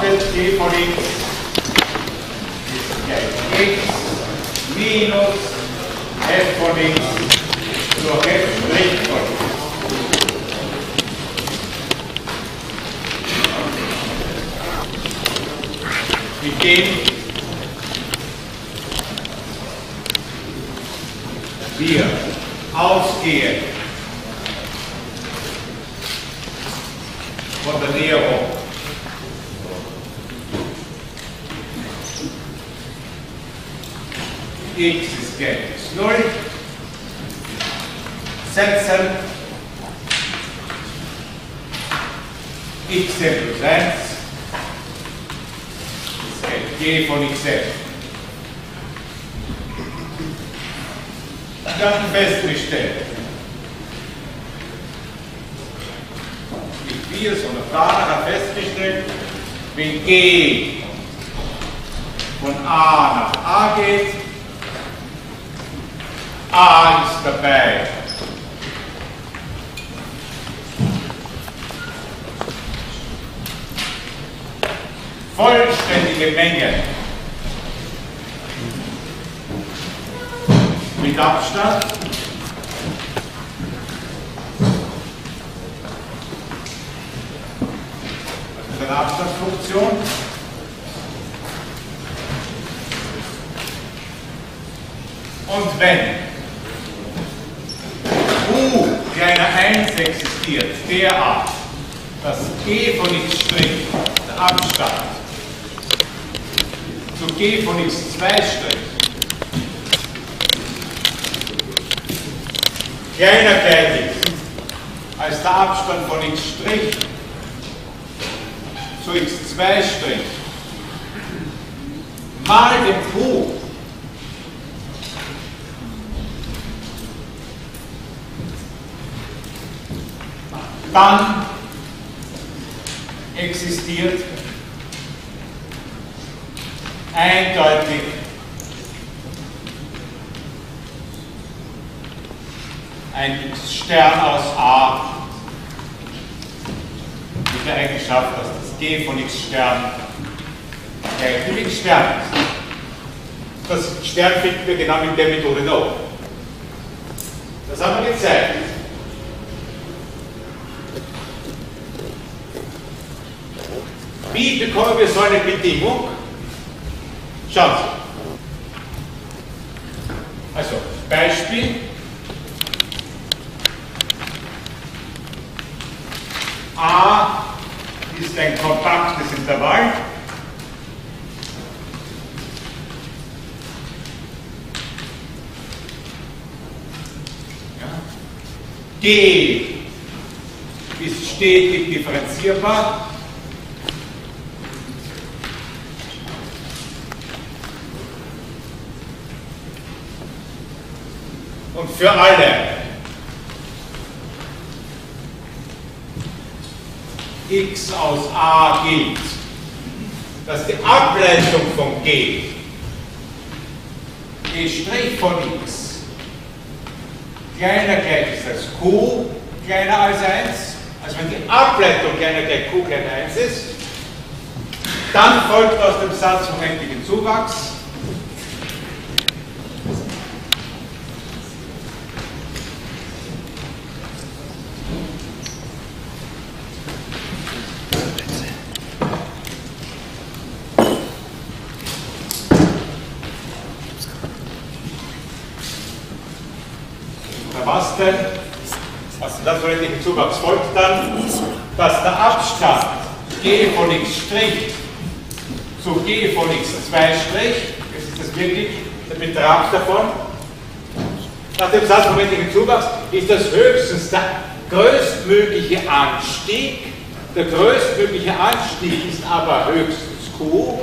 darstellt, g von x ist gleich x minus f von x durch f' von x. Mit dem wir ausgehen von der Näherung x ist gleich 0, setzen x plus 1 ist gleich g von xf. Dann festgestellt, nicht wir, sondern Prager hat festgestellt, wenn g von a nach a geht, a ist dabei. Vollständige Menge mit Abstand das ist eine Abstandsfunktion und wenn u kleiner 1 existiert, derart, dass g von x', der Abstand, zu g von x2' kleiner gleich ist als der Abstand von x' zu x2' mal dem Q dann existiert eindeutig ein Stern aus A mit der Eigenschaft, dass das G von x Stern gleich dem x Stern ist. Das Stern finden wir genau mit der Methode noch. Das haben wir gezeigt. Wie bekommen wir so eine Bedingung? Schauen Sie. Also, Beispiel. A ist ein kompaktes Intervall. G ist stetig differenzierbar. Und für alle x aus A gilt, dass die Ableitung von G, G' von x, kleiner gleich ist als Q kleiner als 1, also wenn die Ableitung kleiner gleich Q kleiner 1 ist, dann folgt aus dem Satz vom endlichen Zuwachs was denn? Was das für endlichen Zuwachs folgt dann, dass der Abstand g von x' zu g von x2', jetzt ist das wirklich der Betrag davon, nach dem Satz vom endlichen Zuwachs ist das höchstens der größtmögliche Anstieg. Der größtmögliche Anstieg ist aber höchstens q,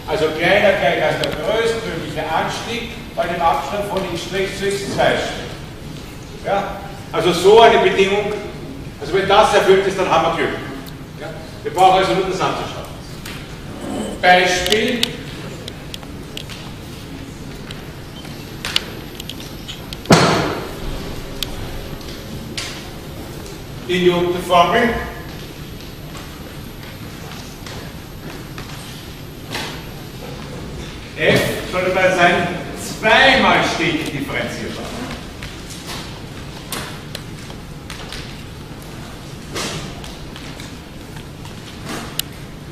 also kleiner gleich als der größtmögliche Anstieg bei dem Abstand von x' zu x2'. Ja? Also so eine Bedingung, also wenn das erfüllt ist, dann haben wir Glück. Ja? Wir brauchen also nur das anzuschauen. Beispiel. Die Newton-Formel soll dabei sein, zweimal stetig differenzierbar.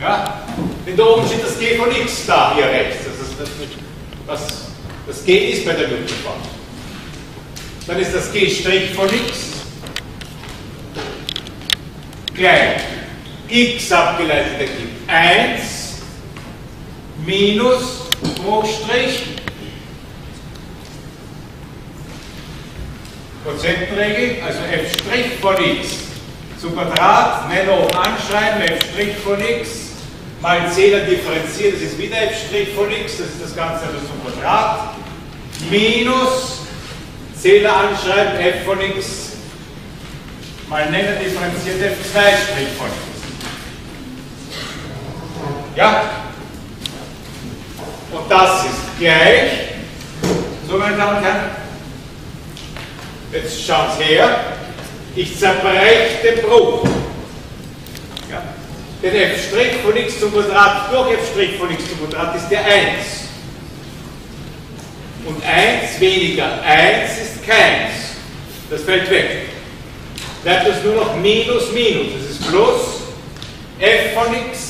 Ja? Denn da oben steht das G von x da, hier rechts. Das G ist bei der Newtonform. Dann ist das G' von x gleich x abgeleitet ergibt 1 minus Bruchstrich Quotientenregel, also f' von x zum Quadrat, Nenner oben anschreiben, f' von x mal Zähler differenzieren, das ist wieder f' von x, das ist das Ganze also zum Quadrat, minus Zähler anschreiben, f von x mal Nenner differenziert f2' von x. Ja? Und das ist gleich, so meine Damen und Herren, jetzt schauen Sie her, ich zerbreche den Bruch. Ja? Denn f' von x zum Quadrat durch f' von x zum Quadrat ist der 1. Und 1 weniger 1 ist keins. Das fällt weg. Bleibt uns nur noch minus minus. Das ist plus f von x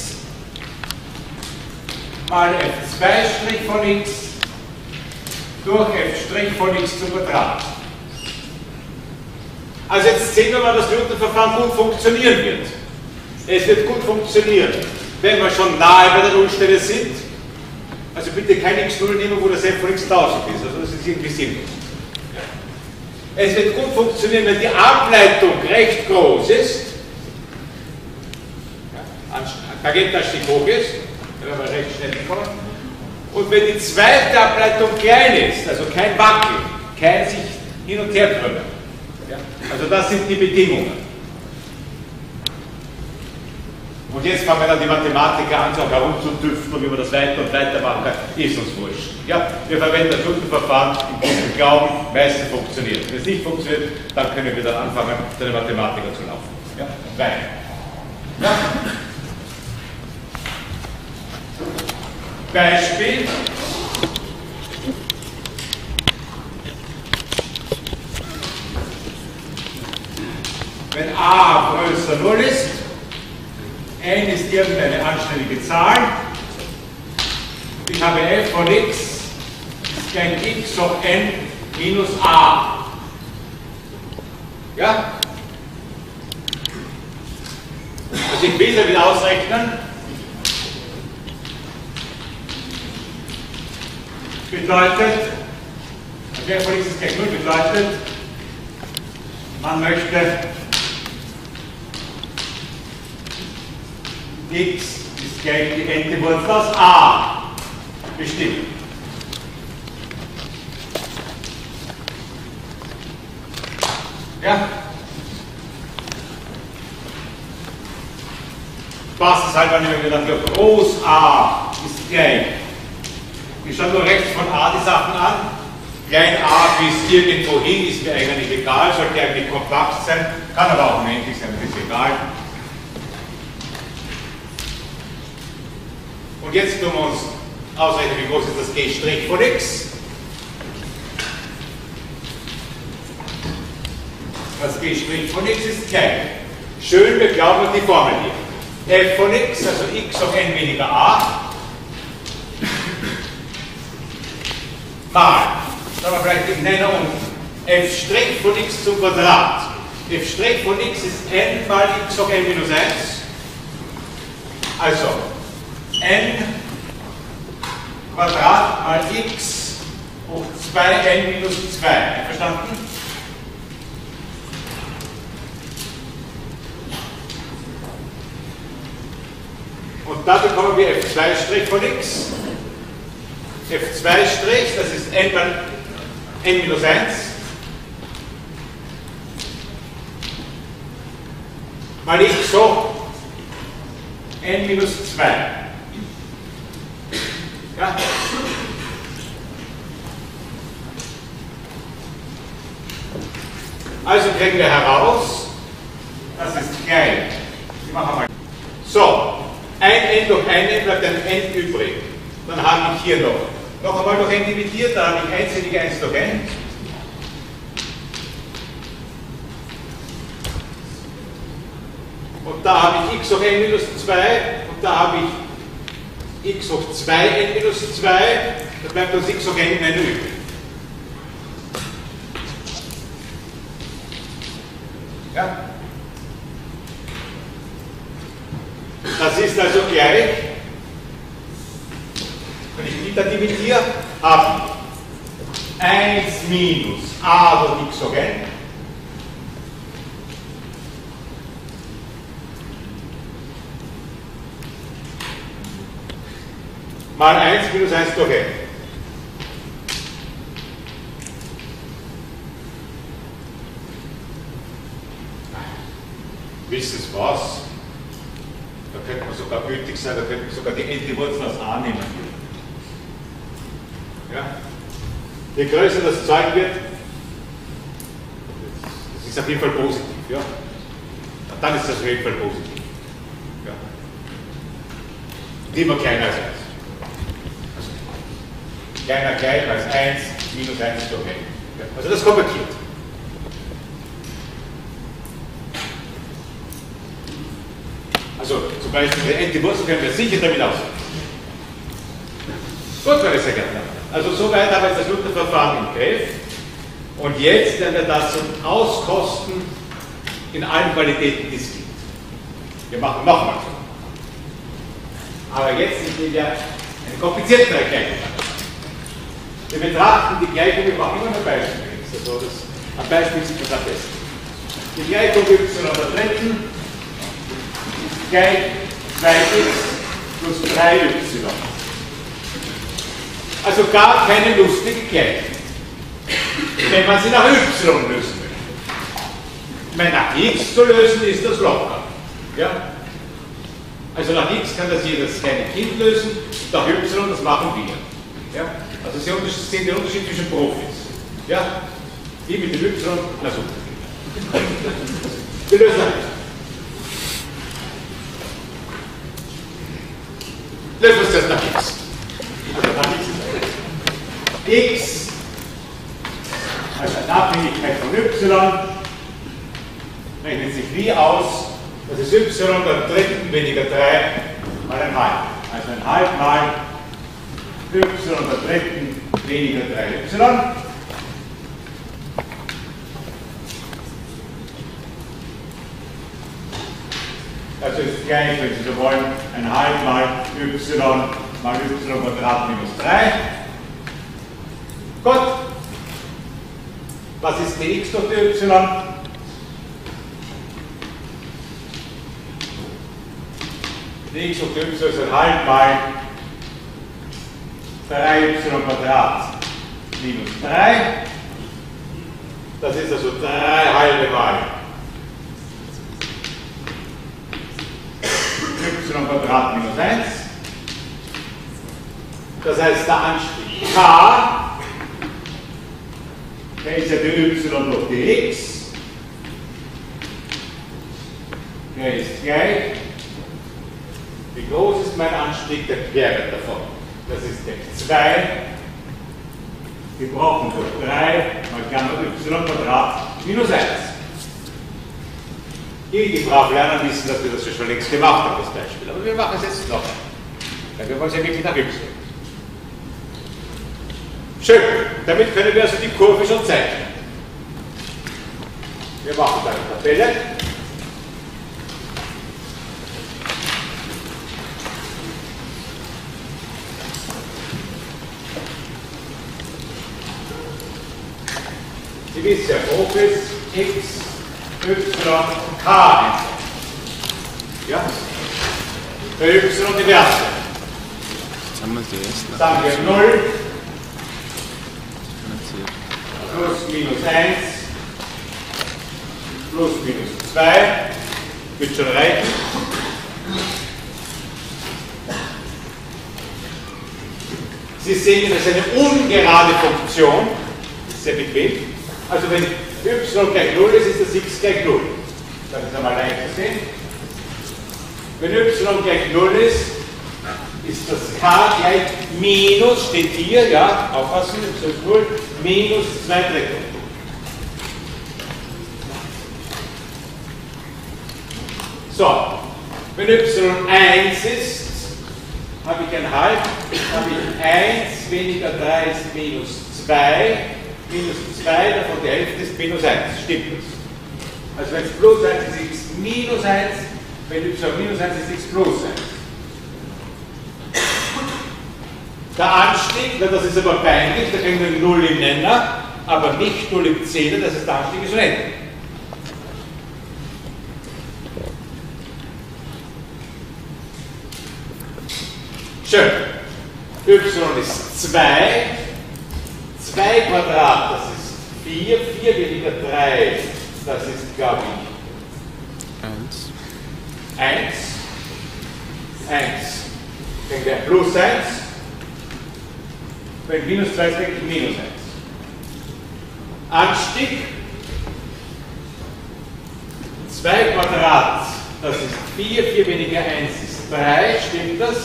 mal f2' von x durch f' von x zum Quadrat. Also jetzt sehen wir mal, dass das Newton-Verfahren gut funktionieren wird. Es wird gut funktionieren, wenn wir schon nahe bei der Nullstelle sind. Also bitte kein x0 nehmen, wo das f von x 1000 ist. Also das ist irgendwie sinnlos. Es wird gut funktionieren, wenn die Ableitung recht groß ist. Tangentastieg hoch ist. Da werden wir recht schnell hinkommen. Und wenn die zweite Ableitung klein ist, also kein Wackel, kein sich hin und her krümmen. Ja? Also das sind die Bedingungen. Und jetzt fangen dann die Mathematiker an, so herumzutüfteln, und wie man das weiter und weiter machen kann, ist uns wurscht. Ja? Wir verwenden das Newton-Verfahren in diesem Glauben, meistens funktioniert. Wenn es nicht funktioniert, dann können wir dann anfangen, zu den Mathematikern zu laufen. Ja? Weiter. Ja? Beispiel. Wenn a größer 0 ist, n ist irgendeine anständige Zahl, ich habe f von x ist gleich x hoch n minus a. Ja? Also ich will es ja wieder ausrechnen. Bedeutet, also f von x ist gleich 0 bedeutet, man möchte x ist gleich die n-te Wurzel aus a bestimmen. Ja? Spaßeshalber nehmen wir dann für groß A ist gleich. Ich schaue nur rechts von A die Sachen an. Klein a bis irgendwo hin ist mir eigentlich egal, sollte eigentlich kompakt sein, kann aber auch unendlich sein, das ist egal. Und jetzt tun wir uns ausrechnen, wie groß ist das G' von x. Das G' von x ist klein. Schön, wir glauben an die Formel hier. f von x, also x hoch n weniger a, mal, sagen wir vielleicht den Nenner unten, f' von x zum Quadrat. f' von x ist n mal x hoch n minus 1. Also, n Quadrat mal x hoch 2n minus 2. Verstanden? Und da bekommen wir f2' von x. f2', das ist n mal n minus 1. Mal x hoch n minus 2. Ja? Also kriegen wir heraus, das ist gleich. Ich mache mal. So, ein n durch ein n bleibt ein n übrig. Dann habe ich hier noch Noch einmal durch n dividiert, da habe ich 1 weniger 1 durch n. Und da habe ich x hoch n minus 2 und da habe ich x hoch 2 n minus 2. Da bleibt uns x hoch n in übrig. Ja? Das ist also gleich, wenn ich wieder dividiere, habe ich 1 minus a durch x hoch n mal 1 minus 1 durch n. Wissen Sie was? Da könnte man sogar gütig sein, da könnte man sogar die n-te Wurzel aus a nehmen. Ja? Je größer das Zeug wird, das ist auf jeden Fall positiv. Ja? Dann ist das auf jeden Fall positiv. Ja? Und immer kleiner als 1. Also, kleiner gleich als 1 minus 1 durch n. Ja? Also das konvertiert. Also zum Beispiel die n-te Wurzel können wir sicher damit ausrechnen. Gut, meine sehr geehrten Damen. Also soweit haben wir jetzt das Luther-Verfahren im Griff. Und jetzt werden wir das auskosten in allen Qualitäten, die es gibt. Wir machen nochmal so. Aber jetzt sind wir eine kompliziertere Gleichung. Wir betrachten die Gleichung, wir machen immer nur Beispiele. Also am Beispiel sieht man es am besten. Die Gleichung y an der dritten gleich 2x plus 3y. Also gar keine lustige Gleichung. Wenn man sie nach y lösen will. Wenn nach x zu lösen, ist das locker. Ja? Also nach x kann das jedes kleine Kind lösen, nach y, das machen wir. Ja? Also Sie sehen den Unterschied zwischen Profis. Ja? Die mit dem y, na super. Wir lösen das. Lösen wir es jetzt nach x. Also nach x, also eine Abhängigkeit von y, rechnet sich wie aus, das ist y der dritten weniger 3 mal 1 halb. Also 1 halb mal y der dritten weniger 3y. Das ist gleich, wenn Sie so wollen, 1 halb mal y Quadrat minus 3. Gut. Was ist dx durch dy? Dx durch dy ist 1 halb mal 3y Quadrat minus 3. Das ist also 3 halbe mal y Quadrat minus 1. Das heißt, der Anstrich k, der ist ja dy durch dx, der ist gleich. Wie groß ist mein Anstieg? Der Querwert davon. Das ist der 2 gebrochen durch 3 mal Gamma y Quadrat minus 1. Die brav lernen wissen, dass wir das schon längst gemacht haben, das Beispiel. Aber wir machen es jetzt noch. Weil wir wollen es ja wirklich nach y. Schön. Damit können wir also die Kurve schon zeichnen. Wir machen da eine Tabelle. Sie wissen ja, Profis, x, y, k. Ja? Bei y die Werte. Jetzt haben wir die ersten. Sagen wir 0. Plus minus 1, plus minus 2, wird schon reichen. Sie sehen, das ist eine ungerade Funktion, das ist sehr bequem. Also wenn y gleich 0 ist, ist das x gleich 0. Das ist einmal leicht zu sehen. Wenn y gleich 0 ist, ist das k gleich minus, steht hier, ja, aufpassen, y ist 0, minus 2 Drittel. So, wenn y1 ist, habe ich ein halb, habe ich 1 weniger 3 ist minus 2, minus 2, davon die Hälfte ist minus 1, stimmt das? Also wenn es plus 1 ist, x minus 1, wenn y minus 1 ist, x plus 1. Der Anstieg, das ist aber peinlich, da kriegen wir 0 im Nenner, aber nicht 0 im Zähler, das heißt, der Anstieg ist unendlich. Schön. Y ist 2, 2 Quadrat, das ist 4, 4 weniger 3, das ist, glaube ich, 1. 1. Kriegen wir plus 1. Wenn minus 2 ist, kriege ich minus 1. Anstieg 2 Quadrat, das ist 4, 4 weniger 1 ist 3, stimmt das?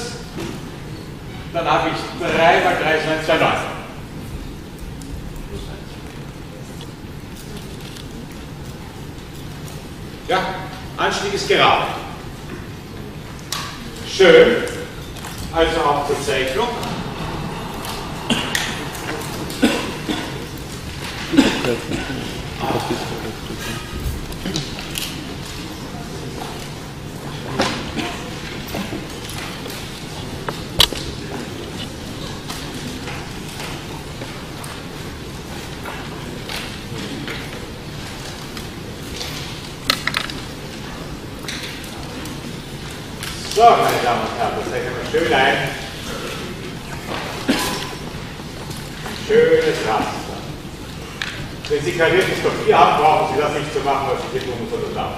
Dann habe ich 3 mal 3 ist 1, 2, 9. Ja, Anstieg ist gerade. Schön. Also auch zur Zeichnung. So, meine Damen und Herren, das zeichnen wir schön ein. Schönes Raster. Wenn Sie kariertes Papier haben, brauchen Sie das nicht zu machen, was ich hier tun muss oder darf.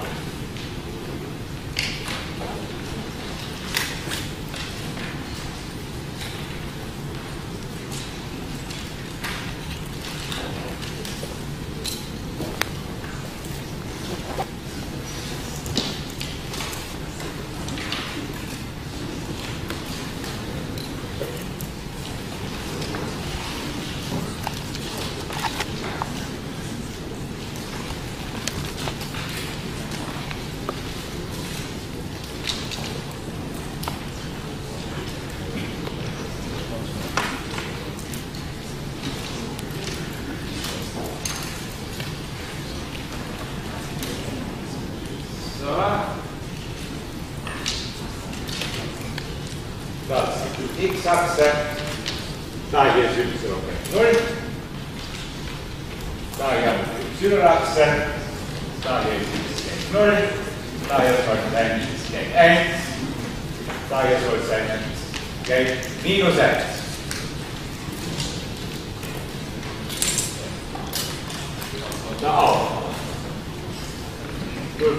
Das ist die X-Achse, da hier ist y gleich 0, da hier haben wir die Y-Achse, da hier ist x gleich 0, da hier soll sein x gleich 1, da hier soll sein x gleich minus 1. Und da auch 0,25,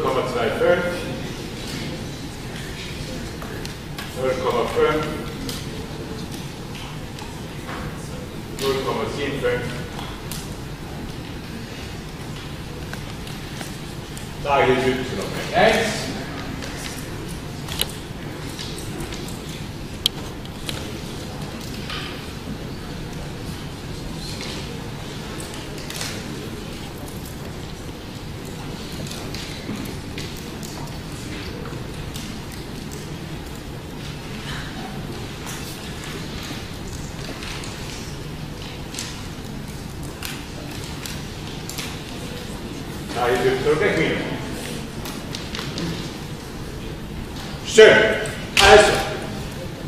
0,5, 0,75, da hier ist y gleich 1, da ist y gleich minus. Schön. Also,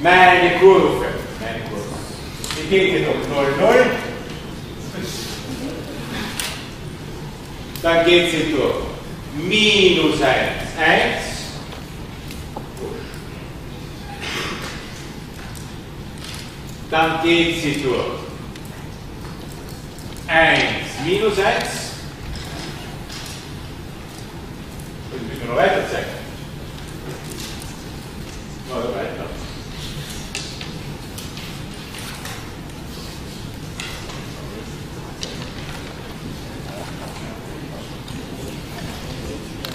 meine Kurve, die geht hier durch 0, 0. Dann geht sie durch minus 1, 1. Dann geht sie durch 1, minus 1. Und müssen wir noch weiter zeigen. Oder weiter.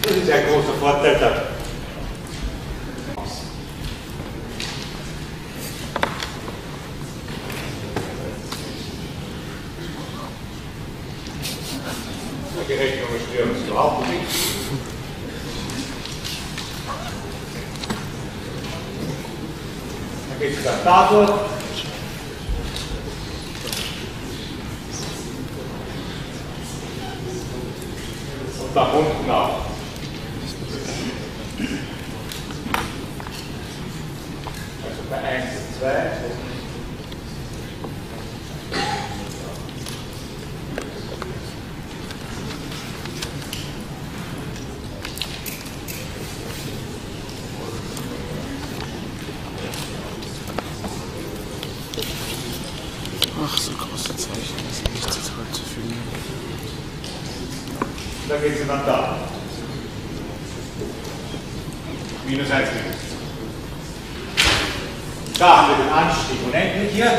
Das ist ein großer Vorteil da. Dann geht es dann dadurch. Und nach unten auch. Also bei 1 und 2. Ach, so große Zeichen, das ist nicht so toll zu fühlen. Da geht es dann da. Minus 1 minus. Da haben wir den Anstieg unendlich hier.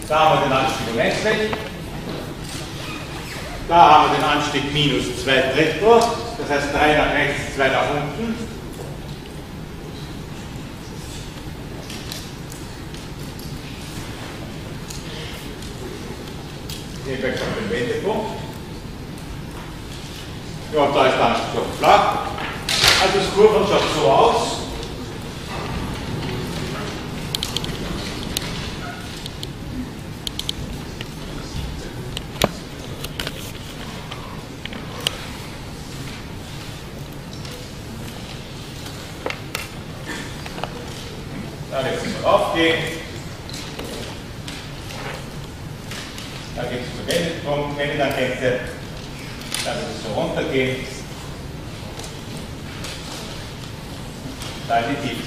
Da haben wir den Anstieg unendlich. Da haben wir den Anstieg minus 2 Drittel. Das heißt 3 nach rechts, 2 nach unten. Hier weg von dem Wendepunkt. Ja, und da ist der Anstieg noch flach. Also das Kurven schaut so aus. Da lässt es mal aufgehen. Da geht es zum Wendepunkt, Wendetangente. Da wird es so runtergehen. Da in die Tiefe.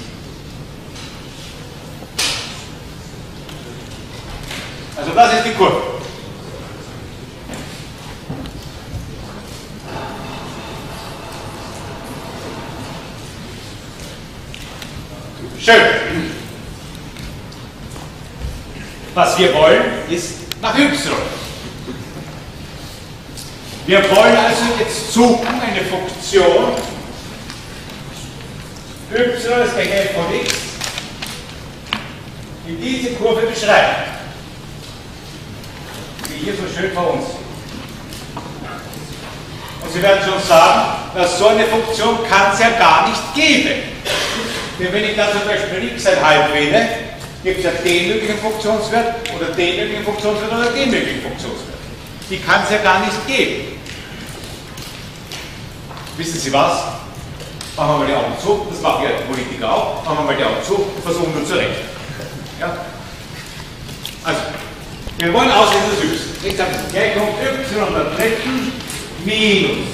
Also das ist die Kurve. Schön. Was wir wollen, ist nach y. Wir wollen also jetzt suchen eine Funktion y ist gleich f von x, die diese Kurve beschreibt, die hier so schön vor uns ist. Und Sie werden schon sagen, dass so eine Funktion kann es ja gar nicht geben. Denn wenn ich da zum Beispiel x1 wähle, gibt es ja den möglichen Funktionswert oder den möglichen Funktionswert oder den möglichen Funktionswert. Die kann es ja gar nicht geben. Wissen Sie was? Machen wir mal die Augen zu, das machen ja Politiker auch, machen wir mal die Augen zu und versuchen nur zu rechnen. Ja? Also, wir wollen auslesen das y. Jetzt haben wir Gleichung y der dritten minus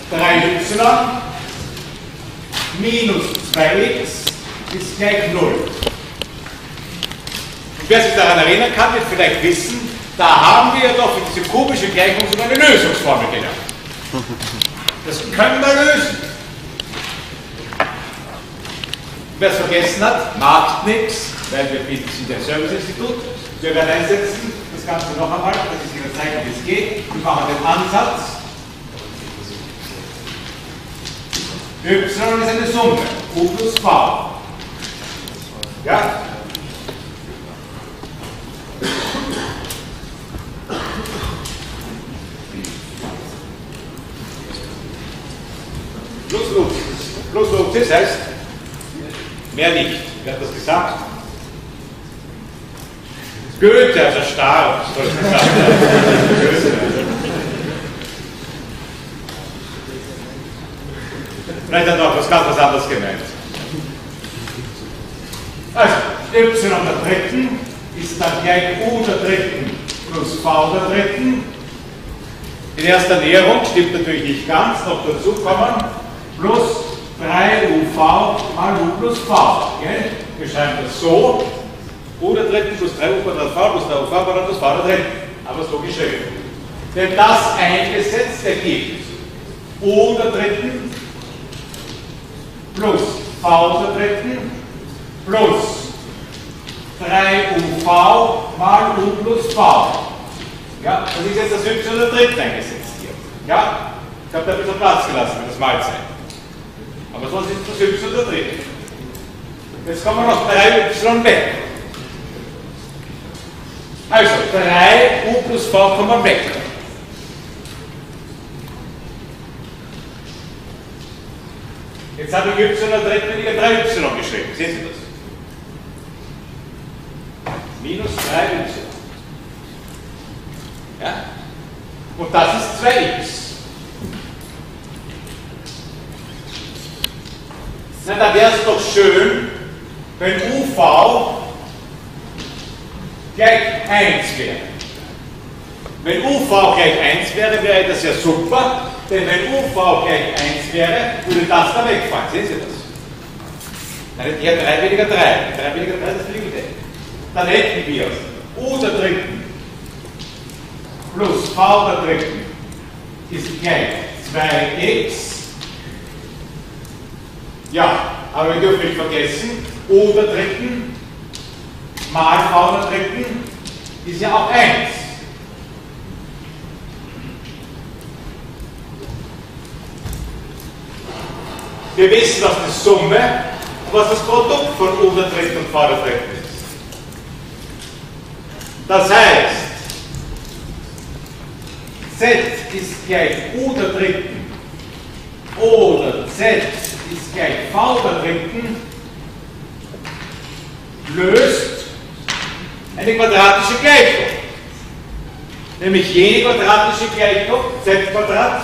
3y minus 2x ist gleich 0. Und wer sich daran erinnern kann, wird vielleicht wissen, da haben wir ja doch für diese kubische Gleichung sogar eine Lösungsformel gelernt. Das können wir lösen. Wer es vergessen hat, macht nichts, weil wir sind ein Serviceinstitut. Wir werden einsetzen, das Ganze noch einmal, dass ich Ihnen zeige, wie es geht. Wir machen den Ansatz. Y ist eine Summe, U plus V. Ja? Plus Lux, das heißt, mehr nicht. Wer hat das gesagt? Goethe, also starb, soll ich gesagt haben. Vielleicht hat er auch was ganz anderes gemeint. Also, y der dritten ist dann gleich u der dritten plus v der dritten. In erster Näherung stimmt natürlich nicht ganz, noch dazu kommen, plus 3uv mal u plus v. Okay? Wir schreiben das so, u der dritten plus 3u Quadrat v plus 3uv Quadrat plus v der dritten. Aber so geschrieben. Denn das eingesetzt ergibt u der dritten plus v der dritten plus 3uv mal u plus v. Ja, das ist jetzt das y der dritten eingesetzt hier. Ja, ich habe da ein bisschen Platz gelassen für das Malzeichen. Aber sonst ist das y der dritten. Jetzt kommen wir noch 3y weg. Also 3u plus v kommen weg. Jetzt habe ich y der dritten weniger 3y geschrieben. Sehen Sie das? minus 3y. Ja? Und das ist 2x. Na, da wäre es doch schön, wenn UV gleich 1 wäre. Wenn UV gleich 1 wäre, wäre das ja super, denn wenn UV gleich 1 wäre, würde das da wegfallen. Sehen Sie das? Dann hätte ich ja 3 weniger 3. 3 weniger 3, das liegt. Dann hätten wir U der dritten plus V der dritten ist gleich 2x. Ja, aber wir dürfen nicht vergessen, U der dritten mal V der dritten ist ja auch 1. Wir wissen, was die Summe und was das Produkt von U der dritten und V der dritten ist. Das heißt, Z ist gleich U der dritten oder Z ist gleich V der dritten löst eine quadratische Gleichung. Nämlich jene quadratische Gleichung, Z Quadrat,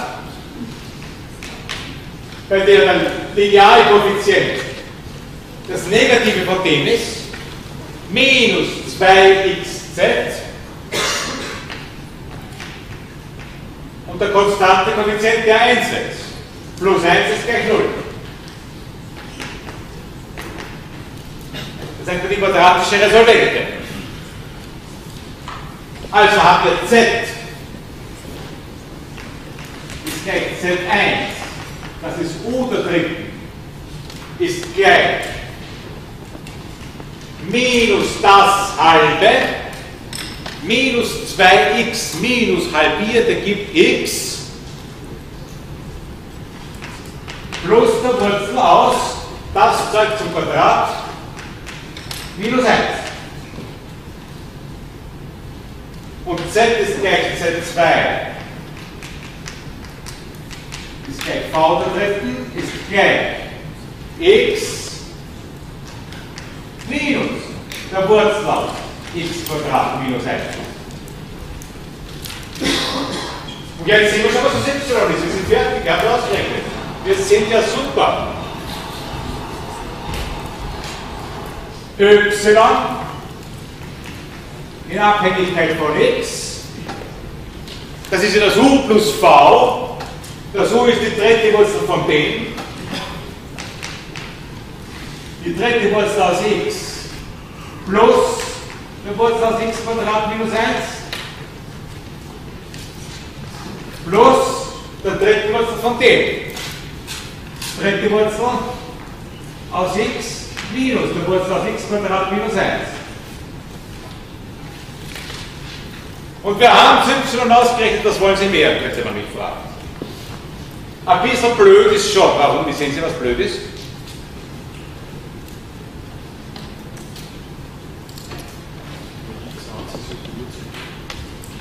bei der der lineare Koeffizient das Negative von dem ist, minus 2xz und der konstante Koeffizient der 1 ist. Plus 1 ist gleich 0. Das ist die quadratische Resolvente. Also haben wir z ist gleich z1, das ist U der dritten, ist gleich minus das halbe, minus 2x minus halbiert ergibt x, plus der Wurzel aus, das Zeug zum Quadrat, minus 1. Und z ist gleich z2 ist gleich v der dritten ist gleich x minus der Wurzel aus x Quadrat minus 1. Und jetzt sehen wir schon, was das y ist. Wir sind fertig, ich habe ausgerechnet. Wir sind ja super. Y in Abhängigkeit von x. Das ist ja das U plus V. Das U ist die dritte Wurzel von dem. Die dritte Wurzel aus x plus die Wurzel aus x Quadrat minus 1 plus der dritte Wurzel von dem. Dritte Wurzel aus x minus der Wurzel aus x Quadrat minus 1. Und wir haben es y ausgerechnet, das wollen Sie mehr, könnte man mich fragen. Ein bisschen blöd ist schon. Warum? Wie sehen Sie, was blöd ist?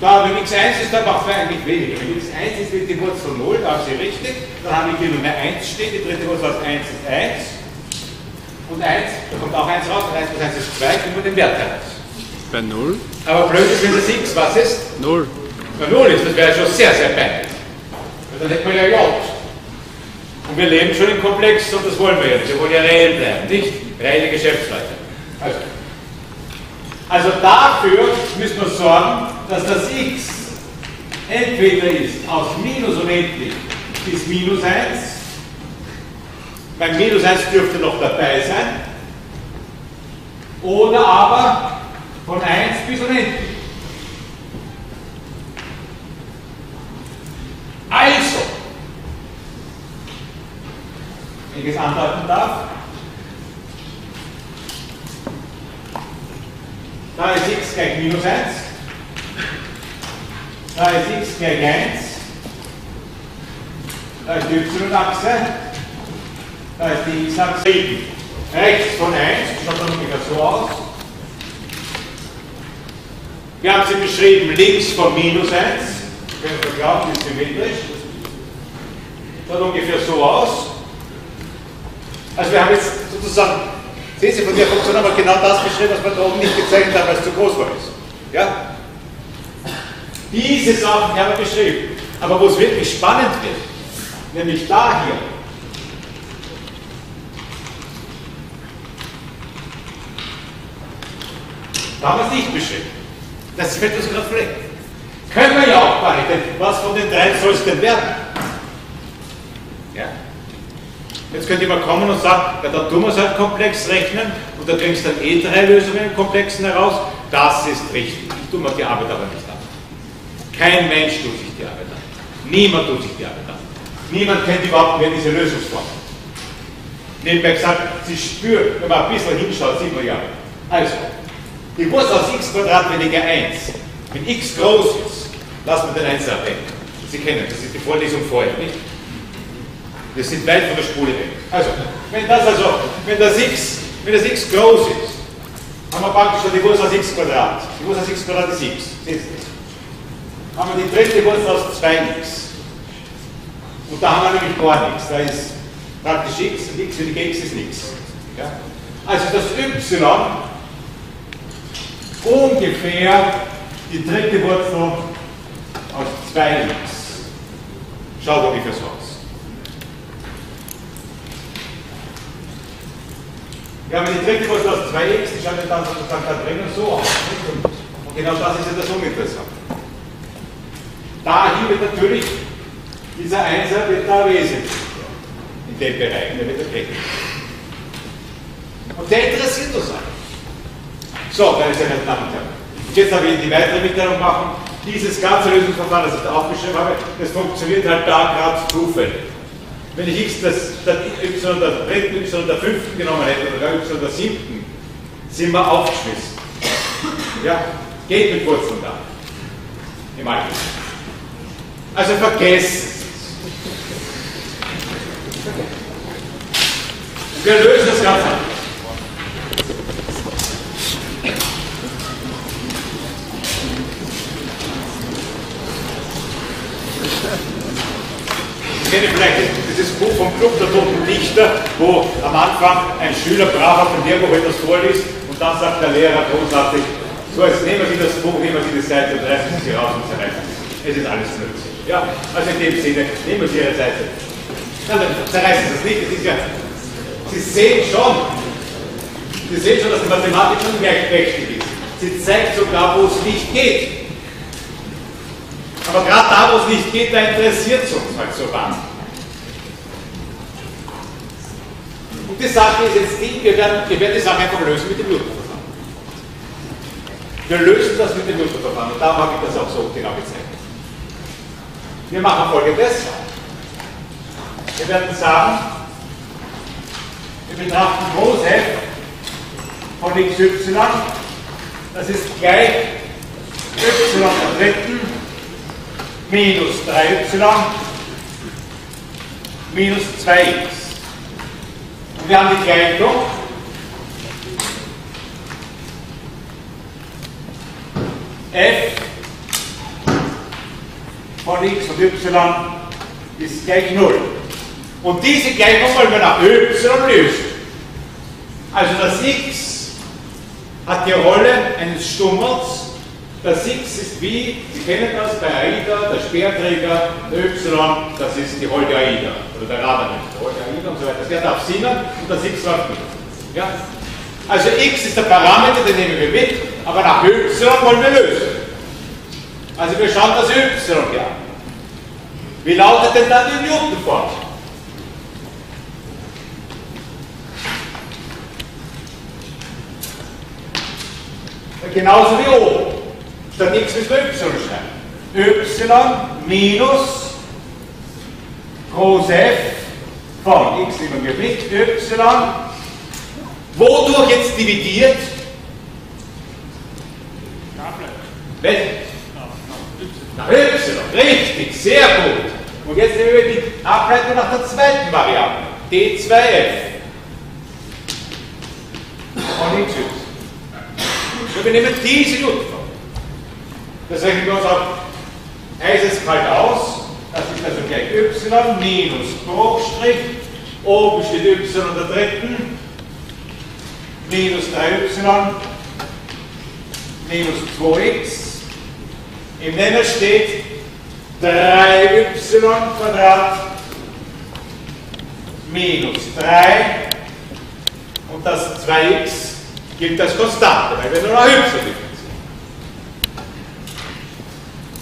Da, wenn x1 ist, dann macht man eigentlich weniger. Wenn x1 ist, wird die Wurzel 0, da haben Sie richtig. Dann habe ich hier nur eine 1 stehen, die dritte Wurzel aus 1 ist 1. Und 1, da kommt auch 1 raus, 1 plus 1 ist 2, kriegen wir den Wert heraus. Bei 0? Aber blöd ist, wenn das x was ist? 0. Wenn 0 ist, das wäre schon sehr, sehr peinlich. Dann hätten wir ja J. Und wir leben schon im Komplex und das wollen wir ja nicht. Wir wollen ja reell bleiben, nicht reelle Geschäftsleute. Also dafür müssen wir sorgen, dass das x entweder ist aus minus unendlich bis minus 1. Beim minus 1 dürfte noch dabei sein. Oder aber von 1 bis unendlich. Also, wenn ich es andeuten darf, da ist x gleich minus 1, da ist x gleich 1, da ist die y-Achse, da ist die x-Achse. Rechts von 1, schaut dann ungefähr so aus. Wir haben sie beschrieben, links von minus 1, wenn ihr glaubt, ist symmetrisch. Schaut ungefähr so aus. Also wir haben jetzt sozusagen Sehen Sie, von der Funktion haben wir genau das beschrieben, was man da oben nicht gezeichnet hat, weil es zu groß war. Ja? Diese Sachen haben wir beschrieben. Aber wo es wirklich spannend wird, nämlich da hier, da haben wir es nicht beschrieben. Das fällt uns gerade vielleicht. Können wir ja auch gar nicht, denn was von den drei soll es denn werden? Ja? Jetzt könnte jemand kommen und sagen, ja, da tun wir es halt komplex rechnen und da kriegst du dann eh drei Lösungen im Komplexen heraus. Das ist richtig. Ich tue mir die Arbeit aber nicht an. Kein Mensch tut sich die Arbeit an. Niemand tut sich die Arbeit an. Niemand kennt überhaupt mehr diese Lösungsform. Nebenbei gesagt, Sie spüren, wenn man ein bisschen hinschaut, sieht man ja. Also, die Wurzel aus x Quadrat weniger 1. Wenn x groß ist, lassen wir den 1 weg. Sie kennen, das ist die Vorlesung vorher, nicht? Wir sind weit von der Spule weg. Also, wenn das x groß ist, haben wir praktisch schon die Wurzel aus x Quadrat. Die Wurzel aus x Quadrat ist x. Sehen Sie das? Haben wir die dritte Wurzel aus 2x. Und da haben wir nämlich gar nichts. Da ist praktisch x und x weniger x ist nichts. Ja? Also das y ungefähr die dritte Wurzel aus 2x. Schaut ungefähr so aus. Wir haben die dritte Wurzel aus 2x, die schaut dann sozusagen da drinnen so aus. Und genau das ist ja das Uninteressante. Dahin wird natürlich dieser Einser wird da wesentlich in dem Bereich, der wird erklärt. Und der interessiert uns auch. So, meine sehr verehrten Damen und Herren. Jetzt habe ich die weitere Mitteilung machen. Dieses ganze Lösungsverfahren, das ich da aufgeschrieben habe, das funktioniert halt da gerade zufällig. Wenn ich x statt y der dritten, y der fünften genommen hätte oder y der siebten, sind wir aufgeschmissen. Ja, geht mit Wurzeln da. Im Allgemeinen. Also vergessen Sie es. Wir lösen das Ganze an. Ich kenne vielleicht dieses Buch vom Club der Toten Dichter, wo am Anfang ein Schüler brav auf dem Lehrbuch etwas vorliest und dann sagt der Lehrer großartig, so jetzt nehmen Sie das Buch, nehmen Sie die Seite und reißen Sie sie raus und zerreißen Sie. Es ist alles nützlich. Ja, also in dem Sinne, nehmen Sie Ihre Seite. Nein, zerreißen Sie es nicht, es ist ja, Sie sehen schon, dass die Mathematik schon mächtig ist. Sie zeigt sogar, wo es nicht geht. Aber gerade da, wo es nicht geht, da interessiert es uns halt so wahnsinnig. Und die Sache ist jetzt die, wir werden die Sache einfach lösen mit dem Newton-Verfahren. Wir lösen das mit dem Newton-Verfahren und darum habe ich das auch so genau gezeigt. Wir machen Folgendes. Wir werden sagen, wir betrachten Groß f von xy, das ist gleich y der dritten minus 3y minus 2x. Und wir haben die Gleichung f von x und y ist gleich 0. Und diese Gleichung wollen wir nach y lösen. Also das x hat die Rolle eines Stummels. Das x ist wie, Sie kennen das bei AIDA, der Speerträger, der y, das ist die holde AIDA, oder der Radar nicht, der holde AIDA und so weiter. Der darf sinnen und das x läuft mit. Ja? Also x ist der Parameter, den nehmen wir mit, aber nach y wollen wir lösen. Also wir schauen das y hier an. Wie lautet denn dann die Newton-Formel? Genauso wie oben. Statt x müssen wir y schreiben. Y minus Groß F von x nehmen wir mit, y, wodurch jetzt dividiert? Nach y, richtig, sehr gut. Und jetzt nehmen wir die Ableitung nach der zweiten Variante, d2f von xy. Wir nehmen diese Newton-Formel. Das rechnen wir uns auf eiskalt aus. Das ist also gleich y minus Bruchstrich. Oben steht y der dritten minus 3y minus 2x. Im Nenner steht 3y² minus 3 und das 2x gilt als Konstante, weil wir nur noch y differenzieren.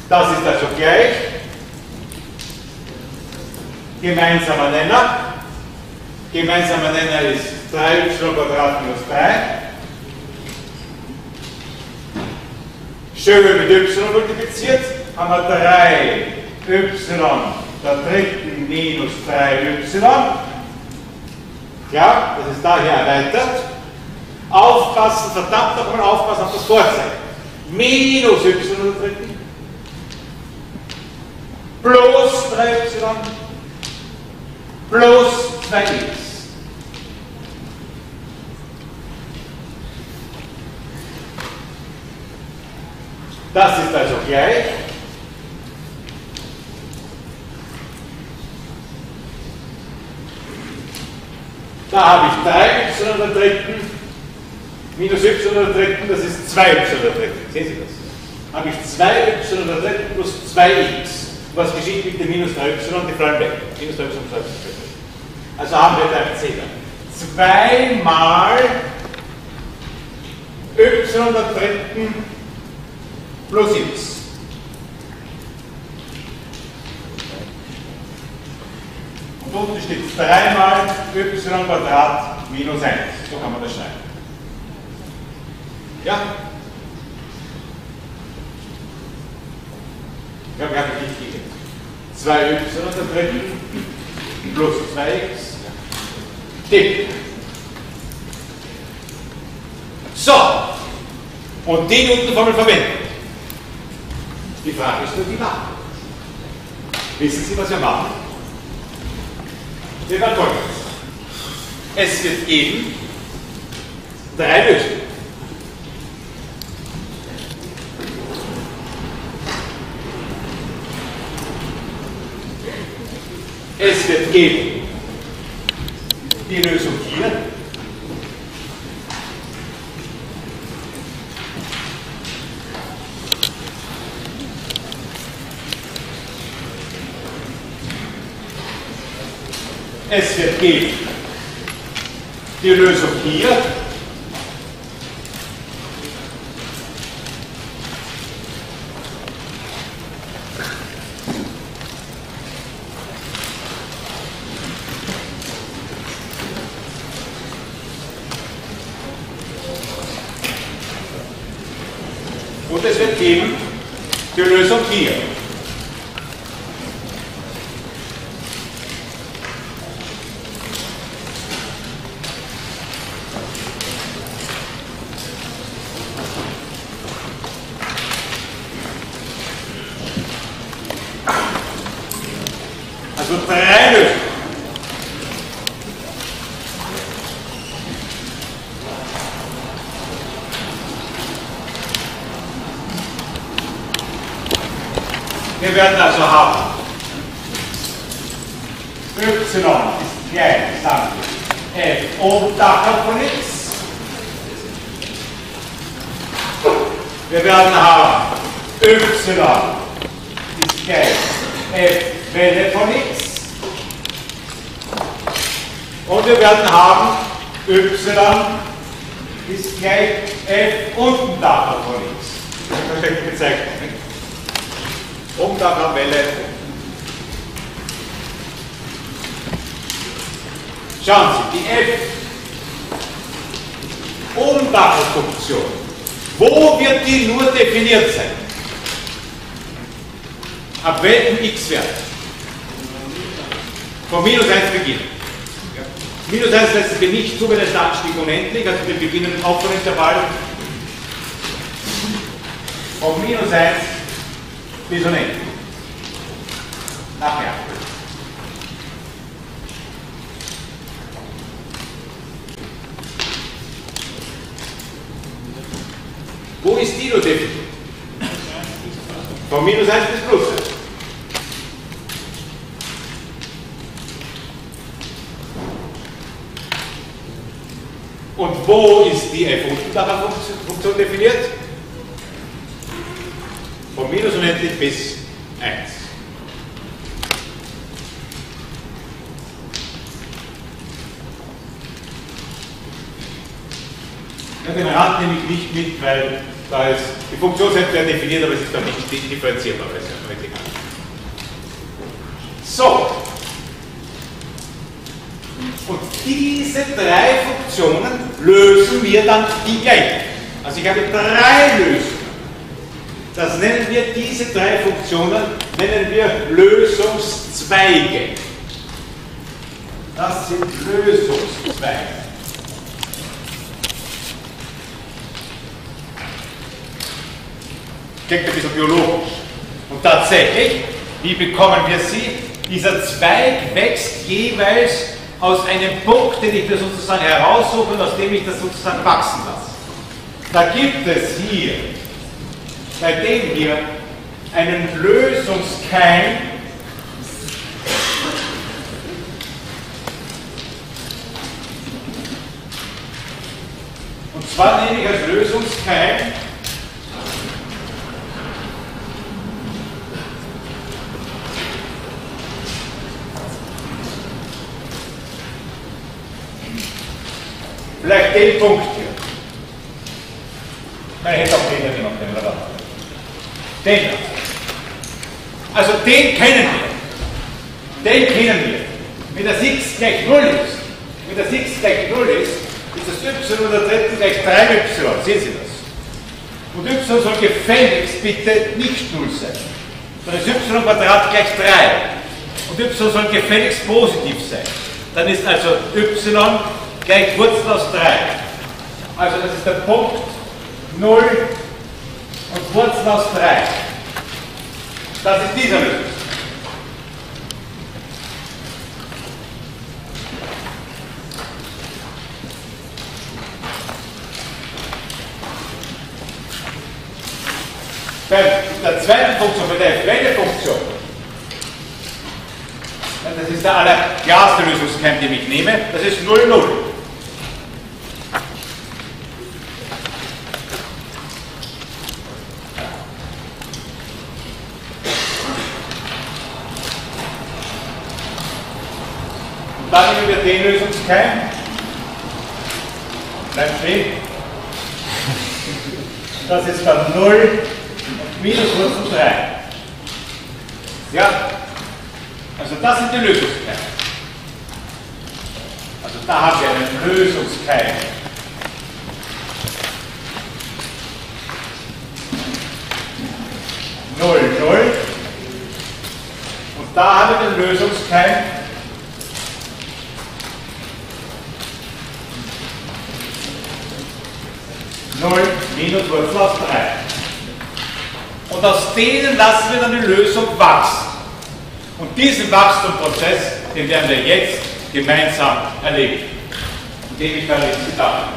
Das ist also gleich gemeinsamer Nenner. Gemeinsamer Nenner ist 3y² minus 3. Schön mit y multipliziert, haben wir 3y der dritten minus 3y. Ja, das ist daher erweitert. Aufpassen, verdammt nochmal aufpassen auf das Vorzeichen. Minus y der dritten plus 3y plus 2x. Das ist also gleich da habe ich 3y der dritten minus y der dritten, das ist 2y der dritten. Sehen Sie das? Habe ich 2y der dritten plus 2x. Was geschieht mit dem minus 3y? Die fallen weg. Minus 3y plus 2y. Also haben wir da 2 mal y der dritten plus x. Und unten steht 3 mal y² minus 1. So kann man das schreiben. Ja? Ja, wir haben nicht gegeben. 2y der dritten plus 2x. Dick. So. Und die Notenformel verwenden. Die Frage ist nur die Wahl. Wissen Sie, was wir machen? Wir werden folgendes. Es wird geben 3 Lösungen. Es wird geben die Lösung hier. Es wird geben die Lösung hier. Und es wird geben die Lösung hier. Also 3 Lösungen. Wir werden also haben, y ist gleich, sagen wir, f Obendachel von x. Wir werden haben, y ist gleich, f Welle von x. Und wir werden haben, y ist gleich, f Undendachel von x. Das ist perfekt gezeichnet. Umdachwelle. Schauen Sie, die f Umdachfunktion. Wo wird die nur definiert sein? Ab welchem x-Wert? Von minus 1 beginnen. Minus 1 lassen wir nicht zu, weil der Anstieg unendlich, also wir beginnen auch von Intervall von minus 1 bis unendlich. Nachher. Wo ist die nur definiert? Von minus 1 bis plus 1. Und wo ist die f-undacher Funktion definiert? Von minus unendlich bis 1. Ja, den Rand nehme ich nicht mit, weil da ist die Funktion selbst wäre definiert, aber es ist dann nicht differenzierbar. So. Und diese drei Funktionen lösen wir dann die gleich. Also ich habe drei Lösungen. Das nennen wir, diese drei Funktionen nennen wir Lösungszweige. Das sind Lösungszweige. Klingt ein bisschen biologisch. Und tatsächlich, wie bekommen wir sie? Dieser Zweig wächst jeweils aus einem Punkt, den ich mir sozusagen heraussuche und aus dem ich das sozusagen wachsen lasse. Da gibt es hier, bei dem hier, einen Lösungskeim, und zwar nehme ich als Lösungskeim vielleicht den Punkt hier. Man hätte auch den genommen, den Radar. Den da. Also den kennen wir. Den kennen wir. Wenn das x gleich 0 ist, wenn das x gleich 0 ist, ist das y oder dritten gleich 3y. Sehen Sie das? Und y soll gefälligst bitte nicht 0 sein. Dann ist y Quadrat gleich 3. Und y soll gefälligst positiv sein. Dann ist also y gleich Wurzel aus 3. Also das ist der Punkt 0 und Wurzel aus 3. Das ist dieser Lösung. Bei der zweiten Funktion, bei der Welle-Funktion, das ist der allerklarste Lösungskeim, den ich nehme, das ist 0, 0. Und dann nehmen wir den Lösungskeim, bleibt stehen, das ist dann 0 und minus Wurzel 3. Ja? Also das sind die Lösungskeime. Also da haben wir einen Lösungskeim. Null, 0. Und da haben wir den Lösungskeim. Null minus Wurzel aus 3. Und aus denen lassen wir dann die Lösung wachsen. Und diesen Wachstumsprozess, den werden wir jetzt gemeinsam erleben, indem ich da jetzt Zitat.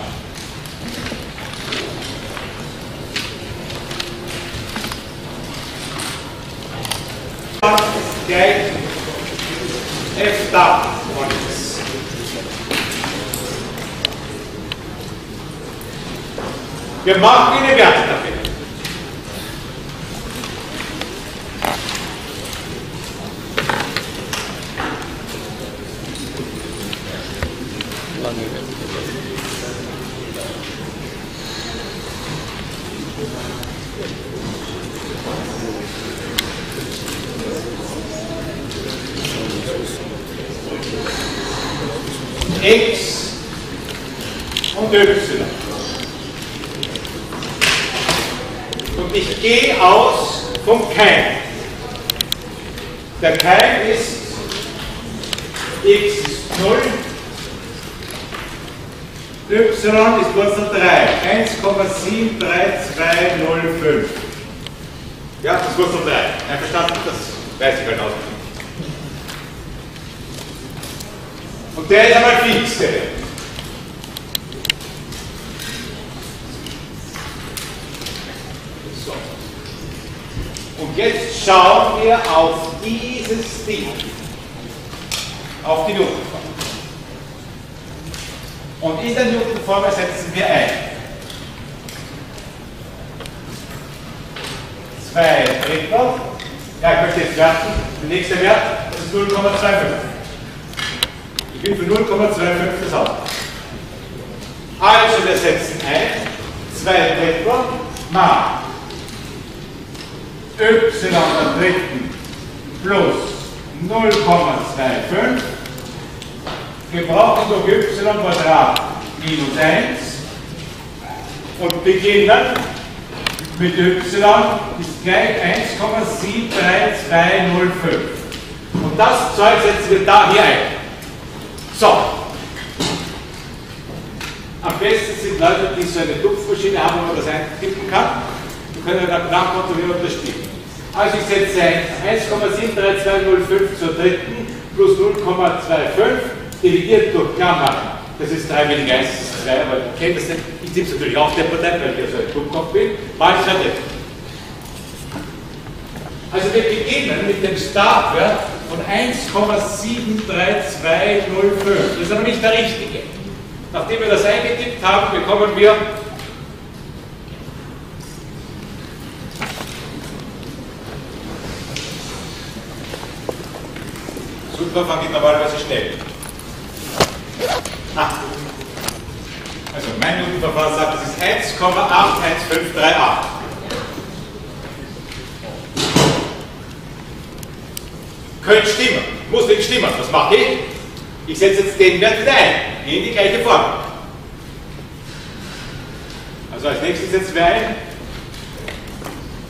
Das ist gleich f da von x. Wir machen eine Wertetabelle. X und Y. Und ich gehe aus vom Keim. Der Keim ist x ist 0, y ist Wurzel 3, 1,73205. Ja, das ist Wurzel 3. Einverstanden? Das weiß ich halt auswendig. Und der ist einmal fix, der Wert. So. Und jetzt schauen wir auf dieses Ding. Auf die Luftfahrt. Und in der Newton-Formel setzen wir ein 2 Drittel. Ja, ich möchte jetzt werten. Der nächste Wert, das ist 0,25. Ich bin für 0,25 das aus. Also wir setzen ein 2 Drittel mal y der dritten plus 0,25 gebrochen durch y Quadrat minus 1 und beginnen mit y ist gleich 1,73205. Und das Zeug setzen wir da hier ein. So. Am besten sind Leute, die so eine Tupfmaschine haben, wo man das eintippen kann. Wir können dann nachkontrollieren, ob das stimmt. Also ich setze ein 1,73205 zur dritten plus 0,25 dividiert durch Klammer. Das ist 3 weniger 1, das ist 2, aber ich kenne das nicht. Ich tippe es natürlich auf der Partei, weil ich ja so ein Dummkopf bin. Mal ich hatte. Also wir beginnen mit dem Startwert von 1,73205. Das ist aber nicht der richtige. Nachdem wir das eingetippt haben, bekommen wir Super, geht normalerweise schnell. Also mein Newtonverfahren sagt, das ist 1,81538. Könnte stimmen, muss nicht stimmen. Was mache ich? Ich setze jetzt den Wert wieder ein, in die gleiche Form. Also als nächstes setzen wir ein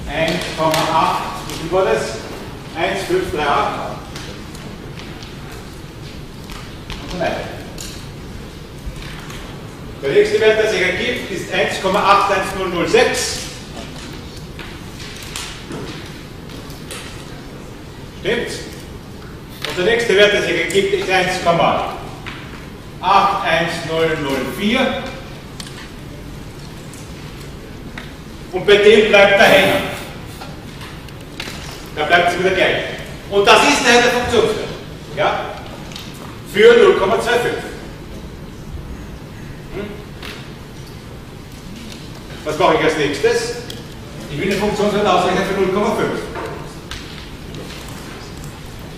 1,8, wie viel war das? 1,538. Und so weiter. Der nächste Wert, der sich ergibt, ist 1,81006. Stimmt's? Und der nächste Wert, der sich ergibt, ist 1,81004. Und bei dem bleibt er hängen. Da bleibt es wieder gleich. Und das ist der Funktionswert. Ja? Für 0,25. Was mache ich als nächstes? Ich will den Funktionswert ausrechnen für 0,5.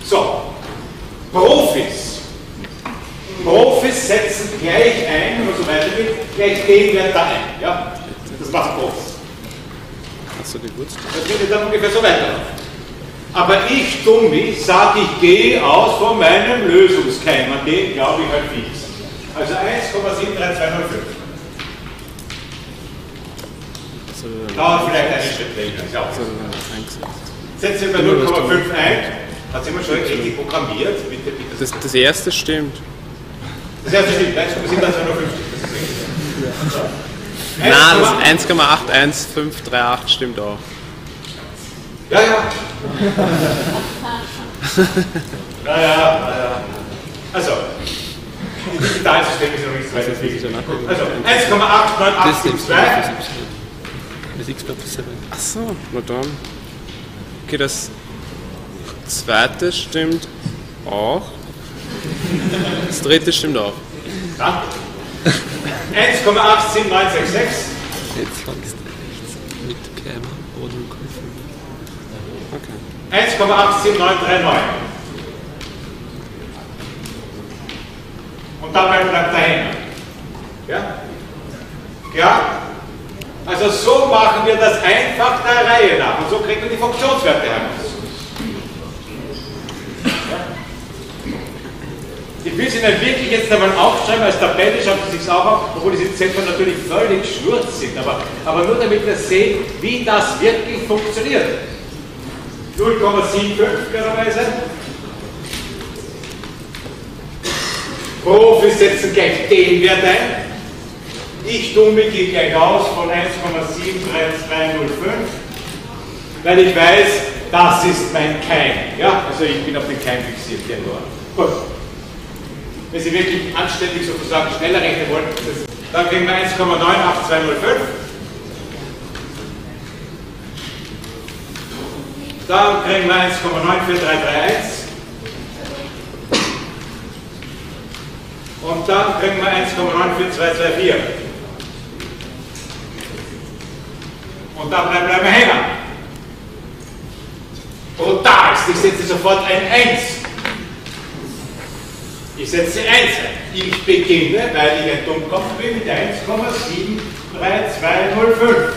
So. Profis setzen gleich ein, wenn man so weitergeht, gleich den Wert da ein. Ja? Das macht Profis. Hast du gewürzt? Das geht dann ungefähr so weiter. Aber ich, Dummi, sage, ich gehe aus von meinem Lösungskeim, an den glaube ich halt fix. Also 1,73205. Dauert vielleicht einen Schritt länger. Setzen wir bei 0,5 ein. Hat es immer schon richtig programmiert? Bitte. Das erste stimmt. Das erste stimmt, 1,73205. Nein, das 1,81538 stimmt auch. Ja. Ja. Also, die Digitalsysteme sind noch nicht so weit entwickelt. Also, 1,89852. Achso, na dann. Okay, das zweite stimmt auch. Das dritte stimmt auch. Ja. 1,87966. Jetzt fangst du rechts mit Klammer oder 0,5. Okay. 1,87939. Und dabei bleibt er hängen. Ja? Ja? Also so machen wir das einfach der Reihe nach. Und so kriegen wir die Funktionswerte heraus. Ich will sie nicht wirklich jetzt einmal aufschreiben als Tabelle, schaut sie sich auch auf, obwohl diese Zentren natürlich völlig schnurz sind, aber nur damit wir sehen, wie das wirklich funktioniert. 0,75 klarerweise. Profis setzen gleich den Wert ein. Ich dumme gehe gleich aus von 1,73205, weil ich weiß, das ist mein Keim. Ja? Also ich bin auf den Keim fixiert hier nur. Gut. Wenn Sie wirklich anständig sozusagen schneller rechnen wollen, dann kriegen wir 1,98205. Dann kriegen wir 1,94331. Und dann kriegen wir 1,94224. Und dann bleiben wir hängen. Brutal, ich setze sofort ein 1. Ich setze 1 ein. Ich beginne, weil ich ein Dummkopf bin, mit 1,73205.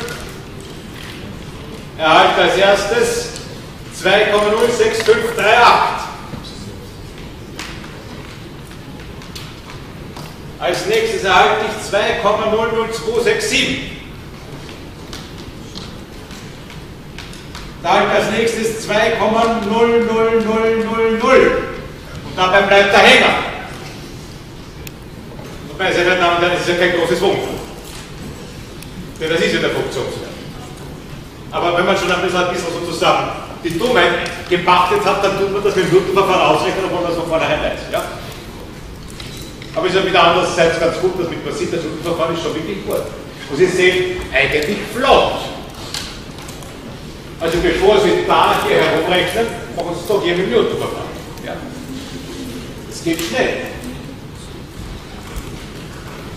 Erhalte als erstes 2,06538. Als nächstes erhalte ich 2,00267. Dann als nächstes 2,00000. Und dabei bleibt der Hänger. Und meine sehr verehrten Damen und Herren, das ist ja kein großes Wunder. Denn das ist ja der Funktionswert. Aber wenn man schon ein bisschen sozusagen die Dummheit gepachtet hat, dann tut man das mit dem Newtonverfahren ausrechnen, obwohl man das von vornherein weiß. Ja? Aber es ist ja wieder andererseits ganz gut, dass man sieht, das Newtonverfahren ist schon wirklich gut. Und Sie sehen, eigentlich flott. Also bevor Sie da hier herumrechnen, machen Sie es doch hier mit dem Newtonverfahren. Ja? Es geht schnell.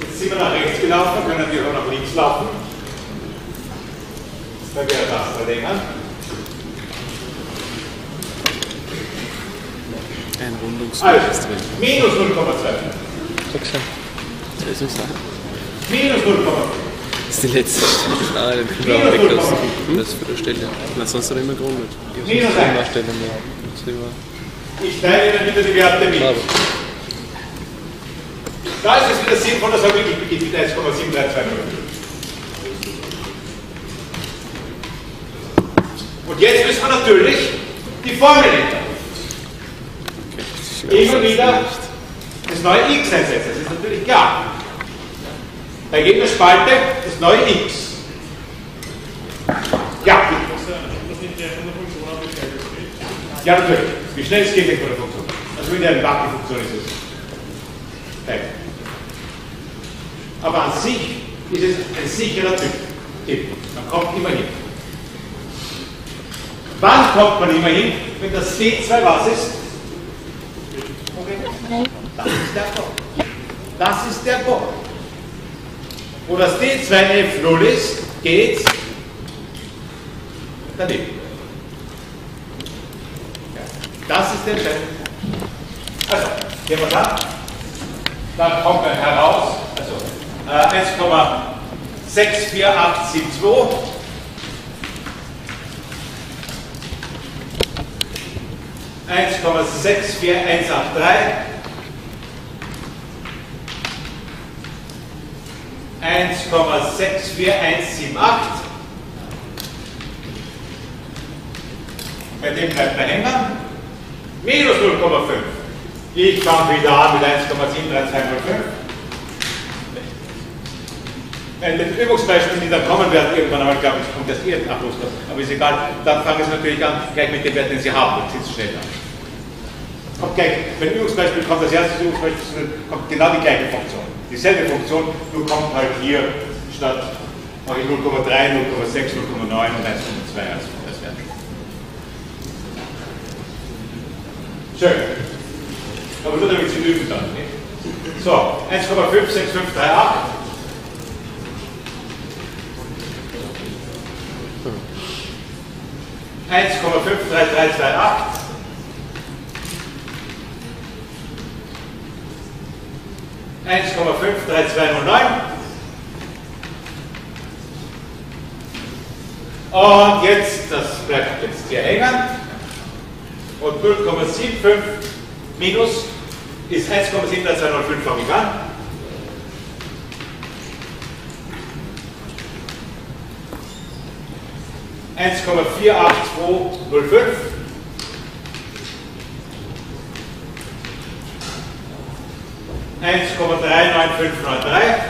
Jetzt sind wir nach rechts gelaufen, können wir auch nach links laufen. Dann wäre das verlängern. Ein Rundungswert ist drin. Minus 0,2. Das ist Minus 0,5. das ist die letzte Stelle. Den können wir auch weglassen. Das ist für die Stelle. Na, sonst hat er immer gerundet. Minus 1. Stelle mehr. Ich teile Ihnen wieder die Werte mit. Da ist es wieder sinnvoll, dass er wirklich beginnt mit 1,7320. Und jetzt müssen wir natürlich die Formel ändern. Immer wieder das neue x einsetzen, das ist natürlich klar. Bei jeder Spalte das neue x. Ja, bitte. Ja, natürlich. Wie schnell es geht, hängt von der Funktion. Also in der Wackelfunktion ist es. Aber an sich ist es ein sicherer Typ. Man kommt immer hin. Wann kommt man immer hin, wenn das D2 was ist? Das ist der Punkt. Das ist der Punkt. Wo das D2F 0 ist, geht's daneben. Ja, das ist der entscheidende Punkt. Also, gehen wir da. Dann kommt man heraus, also 1,64872. 1,64183, 1,64178, bei dem bleibt der Hänger, minus 0,5. Ich fange wieder an mit 1,73205. Wenn die Übungsbeispiele, die dann kommen werden, irgendwann einmal, glaube ich, kommt das hier Abschluss, aber ist egal, dann fangen Sie natürlich an, gleich mit dem Wert, den Sie haben, dann sind Sie schneller. Kommt gleich, wenn ein Übungsbeispiel kommt, das erste Übungsbeispiel kommt genau die gleiche Funktion. Dieselbe Funktion, nur kommt halt hier statt mache ich 0,3, 0,6, 0,9 und 1,2 als Wert. Schön. Aber nur damit Sie üben dann. Nicht? So, 1,56538. 1,53328. 1,53209. Und jetzt, das bleibt jetzt hier hängen. Und 0,75 minus ist 1,73205, fange ich an. (1,48205) (1,39593)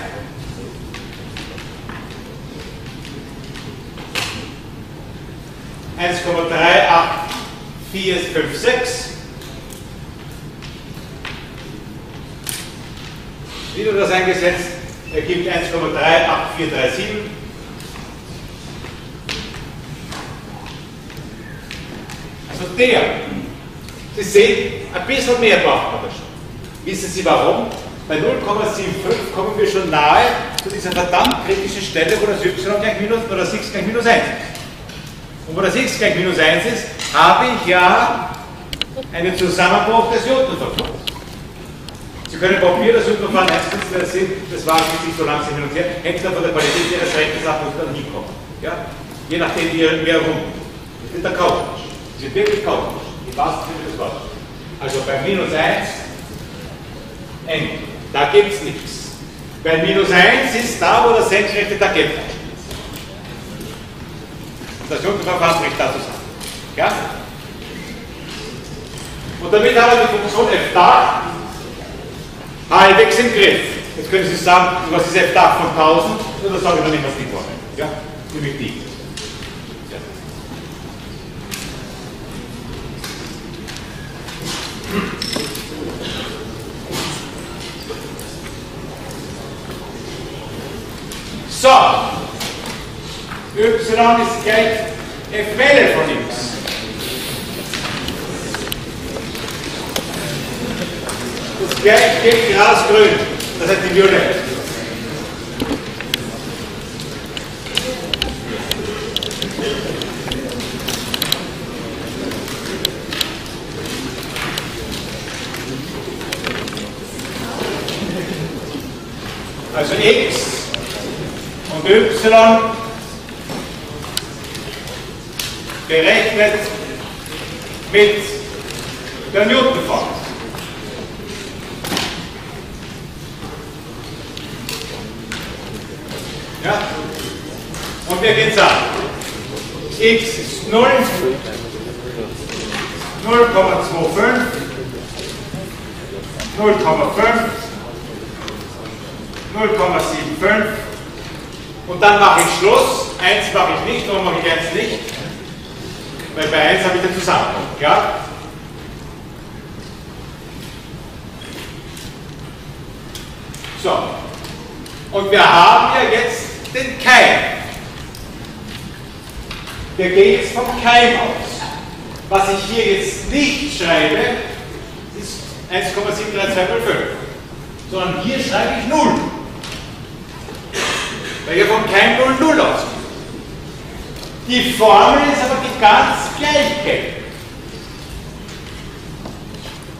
(1,38456) Wieder das eingesetzt, ergibt 1,38437. Also der, Sie sehen, ein bisschen mehr braucht man da schon. Wissen Sie warum? Bei 0,75 kommen wir schon nahe zu dieser verdammt kritischen Stelle, wo das y gleich minus oder das x gleich minus 1 ist. Und wo das x gleich minus 1 ist, habe ich ja einen Zusammenbruch des Newtonverfahrens. Sie können probieren, das Newtonverfahren einzusetzen, das sind, das war nicht so langsam hin und her, hängt dann von der Qualität Ihres Rechners ab, wo Sie dann hinkommen. Ja? Je nachdem, wie ihr rum. Das ist der Kauftisch. Sie sind wirklich Kauftisch. Die wahrsten Sinne des Wortes. Also bei minus 1, N. Da gibt es nichts. Weil minus 1 ist da, wo das senkrechte Tangent ist. Das Newtonverfahren bricht da zusammen. Ja? Und damit haben wir die Funktion f da halbwegs im Griff. Jetzt können Sie sagen, was ist f da von 1000? Nur das sage ich noch nicht, was die vorne. Ja? Nämlich die. Ja. So, y ist gleich f Welle von x. Das gleich geht grasgrün, das heißt die Violett. Also x und y berechnet mit der Newtonformel. Ja? Und wir gehen an. X ist 0, 0,25, 0,5, 0,75 und dann mache ich Schluss. 1 mache ich nicht, warum mache ich 1 nicht? Weil bei 1 habe ich den Zusammenhang. Ja? So. Und wir haben ja jetzt den Keim. Wir gehen jetzt vom Keim aus. Was ich hier jetzt nicht schreibe, ist 1,73205. Sondern hier schreibe ich 0. Weil hier vom Keim 0 ausgeht. Die Formel ist aber die ganz gleiche.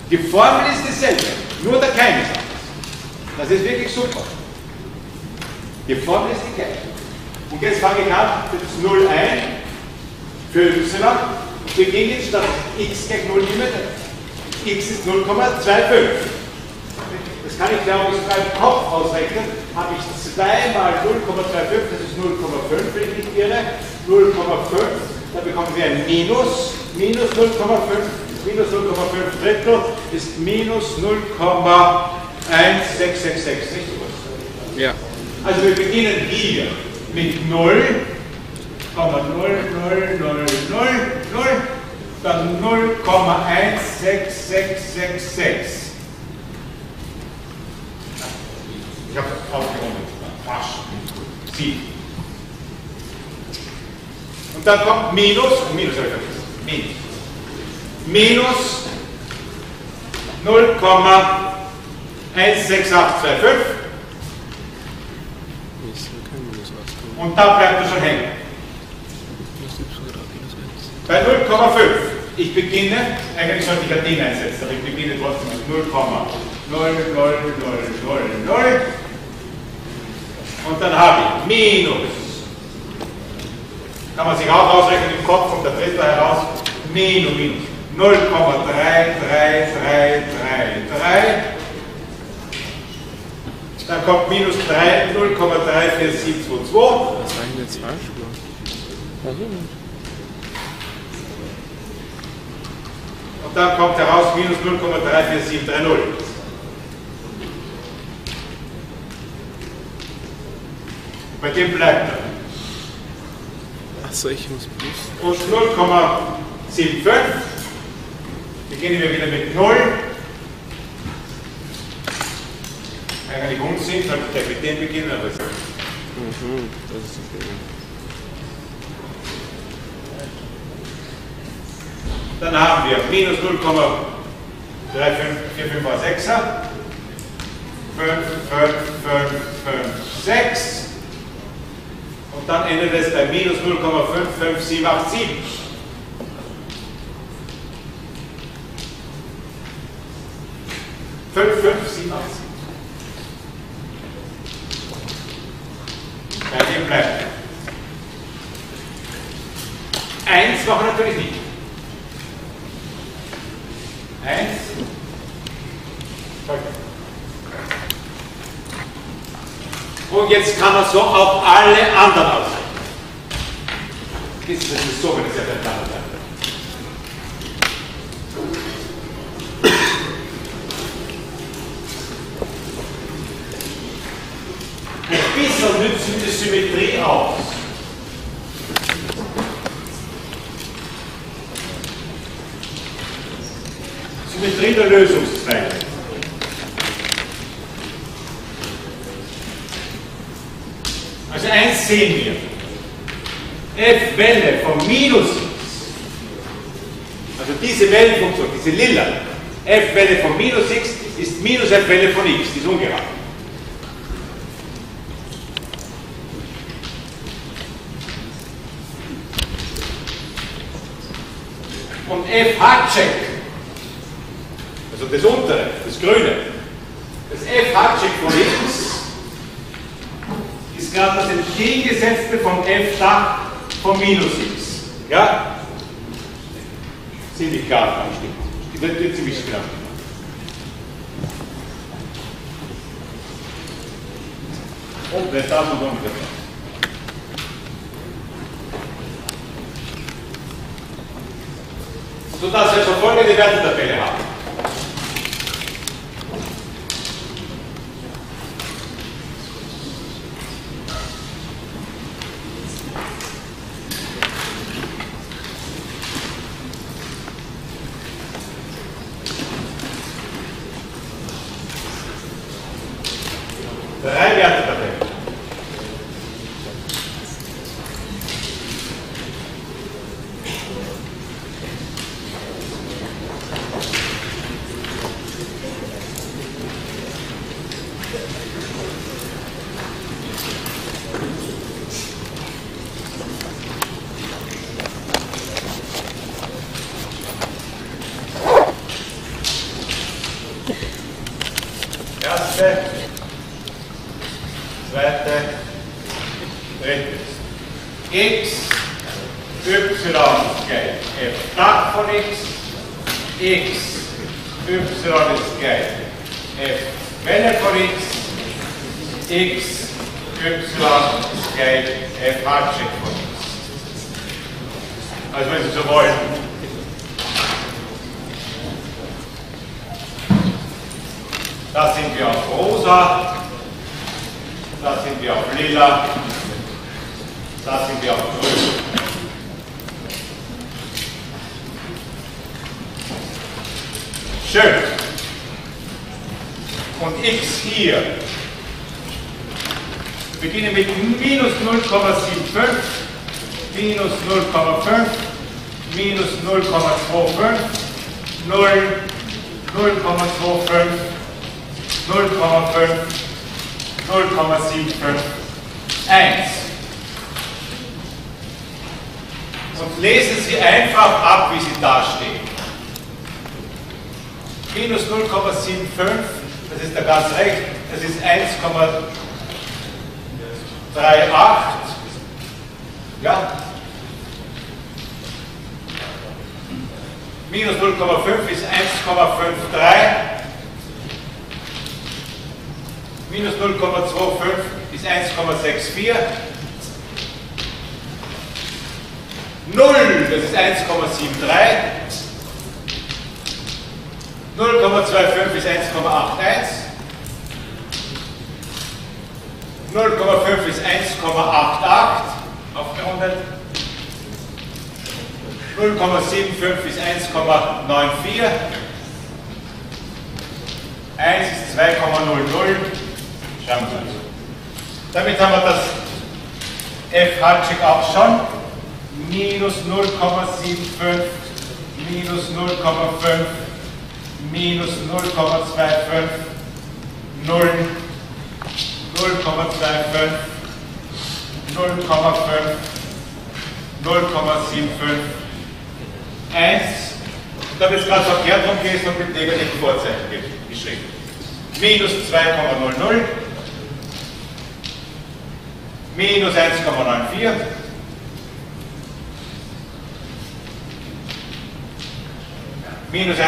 Die Formel ist dieselbe, nur der Keim ist anders. Das ist wirklich super. Die Formel ist die gleiche. Und jetzt fange ich an für das 0 ein, für y. Wir gehen jetzt statt x gleich 0 nehmen. X ist 0,25. Das kann ich, glaube ich, beim Kopf ausrechnen. Habe ich 2 mal 0,25, das ist 0,5, wenn ich nicht irre. 0,5, da bekommen wir ein Minus, minus 0,5, minus 0,5 Drittel ist minus 0,1666, nicht so? Ja. Also wir beginnen hier mit 0, 0, 0, 0, 0, 0, dann 0,16666. Ich habe das aufgenommen. Fast. 7. Und dann kommt Minus, Minus habe ich vergessen. Minus 0,16825. Und da bleibt er schon hängen. Bei 0,5. Ich beginne, eigentlich sollte ich ein Ding einsetzen, aber ich beginne trotzdem mit 0,00000. Und dann habe ich Minus. Kann man sich auch ausrechnen im Kopf, kommt der Drittel heraus. Minus, minus. 0,33333. Dann kommt minus 0,34722. Was war denn jetzt falsch? Und dann kommt heraus minus 0,34730. Bei dem bleibt er. Achso, ich muss plus. Und 0,75. Beginnen wir wieder mit 0. Eigentlich Unsinn, sollte ich gleich mit dem beginnen, aber das ist okay. Dann haben wir minus 0,35456er, 5 6. Und dann endet es bei minus 0,55787. Bei dem bleibt. 1 machen wir natürlich nicht. 1. Und jetzt kann man so auch alle anderen ausrechnen. Das ist so, wenn es ja der Plan bleibt. Ein bisschen nützen die Symmetrie aus. Symmetrie der Lösungszweige. Also eins sehen wir. F-Welle von minus x, also diese Wellenfunktion, diese lila, F-Welle von minus x ist minus F-Welle von x, die ist ungerade. Und F-Hatschek, also das untere, das grüne, das F-Hatschek von x ist gerade das entgegengesetzte vom F-Dach von minus x. Ja? Ziemlich klar anstimmt. Die wird ziemlich klar. Und das darf man umgekehrt. Sodass wir folgende Wertetabelle haben. Drei Wertetabellen. Erste, zweite, dritte. X, Y gleich F Dach von X, X, Y ist gleich F Welle von X, X, Y ist gleich F Hatschek von X. Also wenn Sie so wollen. Da sind wir auf rosa, da sind wir auf lila, da sind wir auf grün. Schön. Und x hier. Wir beginnen mit minus 0,75, minus 0,5, minus 0,25, 0, 0,25, 0,5, 0,75, 1. Und lesen Sie einfach ab, wie Sie da stehen. Minus 0,75, das ist da ganz recht, das ist 1,38. Ja? Minus 0,5 ist 1,53. Minus 0,25 ist 1,64. 0, das ist 1,73. 0,25 ist 1,81. 0,5 ist 1,88 aufgerundet. 0,75 ist 1,94. 1 ist 2,00. Schauen wir uns. Damit haben wir das F Hatschek auch schon. Minus 0,75, minus 0,5, minus 0,25, 0, 0,25, 0,5, 0,75, 1. Ich habe jetzt gerade verkehrt rumgelesen und mit negativen Vorzeichen geschrieben. Minus 2,00, minus 1,94, minus 1,88,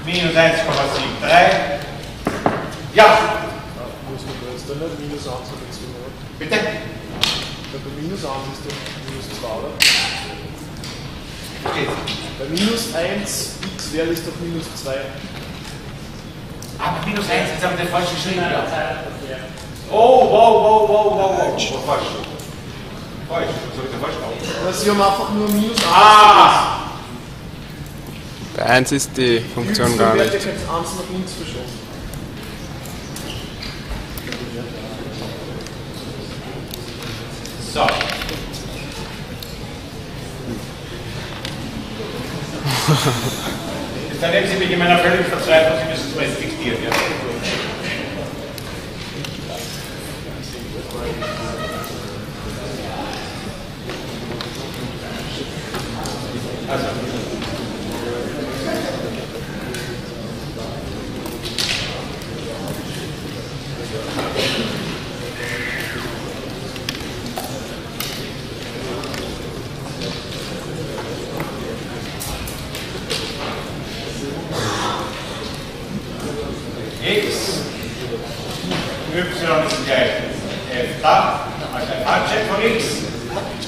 minus 1,73. Ja! Minus 1 hat jetzt gemacht. Bitte? Bei minus 1 ist doch minus 2, oder? Versteht? Bei minus 1 x wäre das doch minus 2. Aber minus 1, jetzt haben wir den falsch geschrieben. Ja. Oh, wow. Falsch. Falsch. Was habe ich denn falsch gemacht? Sie haben einfach nur minus 1. Ah! Bei 1 ist die Funktion gar nicht. Ich habe 1 nach links verschoben. So. Jetzt erleben Sie mich in meiner völligen Verzweiflung, Sie müssen es mal diktieren. Ja? Also. X, Y ist gleich f da, also ein Handcheck von X.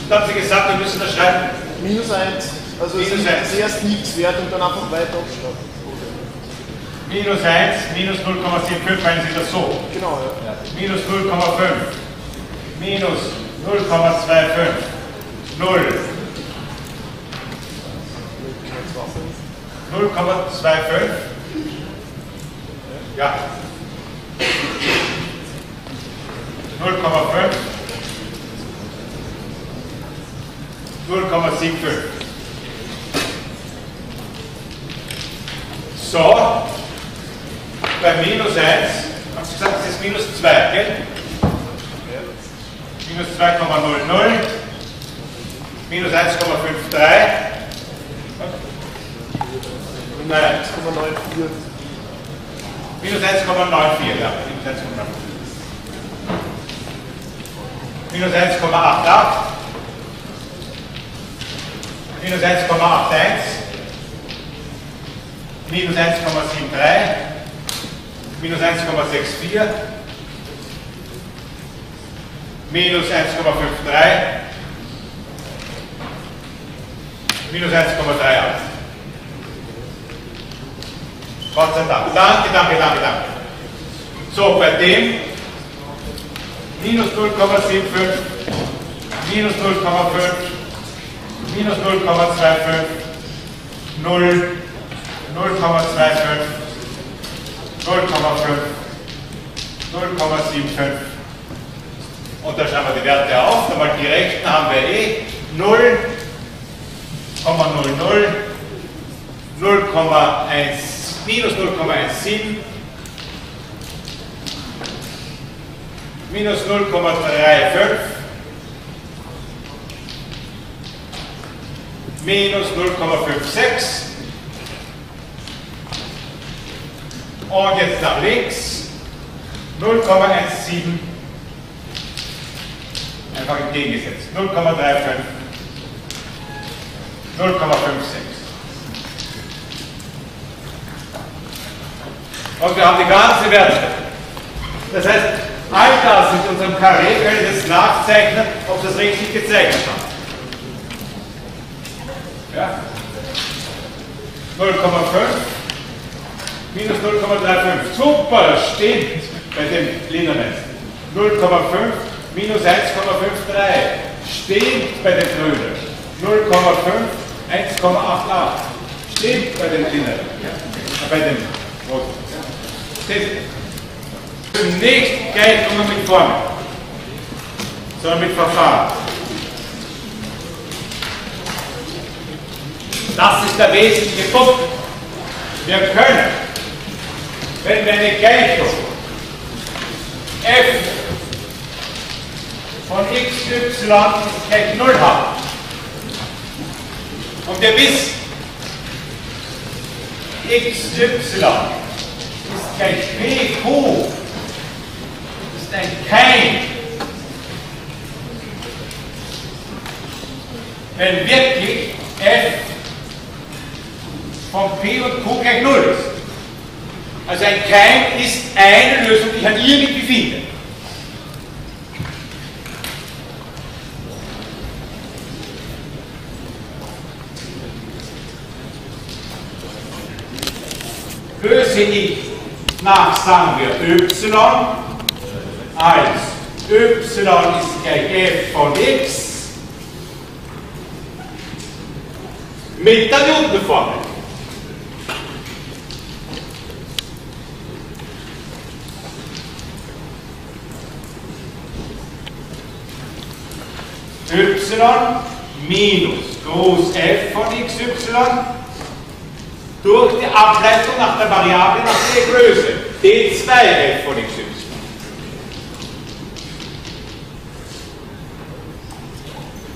Und dann haben Sie gesagt, wir müssen da schreiben. Minus 1. Also Minus es 1. ist erst nichts wert und dann einfach weiter aufschreiben. Minus 1, minus 0,75, meinen Sie das so? Genau, ja. Minus 0,5, minus 0,25, 0, 0,25, ja, 0,5, 0,75. So, bei minus 1, haben Sie gesagt, das ist minus 2, gell? Minus 2,00, minus 1,53, nein, 1,94. minus 1,94, ja, minus 1,94. Minus 1,88, minus 1,81, minus 1,73, minus 1,64, minus 1,53, minus 1,38. Gott sei Dank. Danke. So, bei dem minus 0,75, minus 0,5, minus 0,25, 0, 0,25, 0,5, 0,75. Und da schreiben wir die Werte auf. Einmal die rechten haben wir 0,00, 0,1, minus 0,17, minus 0,35, minus 0,56 und jetzt nach links 0,17, einfach entgegengesetzt, 0,35, 0,56. Und wir haben die ganze Werte. Das heißt, all das in unserem Karree können wir jetzt nachzeichnen, ob das richtig gezeichnet hat. Ja? 0,5 minus 0,35. Super, stimmt bei dem Lineament. 0,5 minus 1,53. Stimmt bei den Grünen. 0,5, 1,88. Stimmt bei den Lineament. Bei den Roten. Nicht gleich nur mit Formen, sondern mit Verfahren. Das ist der wesentliche Punkt. Wir können wenn wir eine Gleichung f von x, y ist gleich 0 haben und wir wissen, x, y ist gleich pq, ist ein Keim, wenn wirklich f von p und q gleich 0 ist. Also ein Keim ist eine Lösung, die ich an irgendwie finde. Löse ich nach, sagen wir, y als y ist gleich f von x mit der Newtonformel. Y minus groß f von xy durch die Ableitung nach der Variable nach der Größe d2f von xy.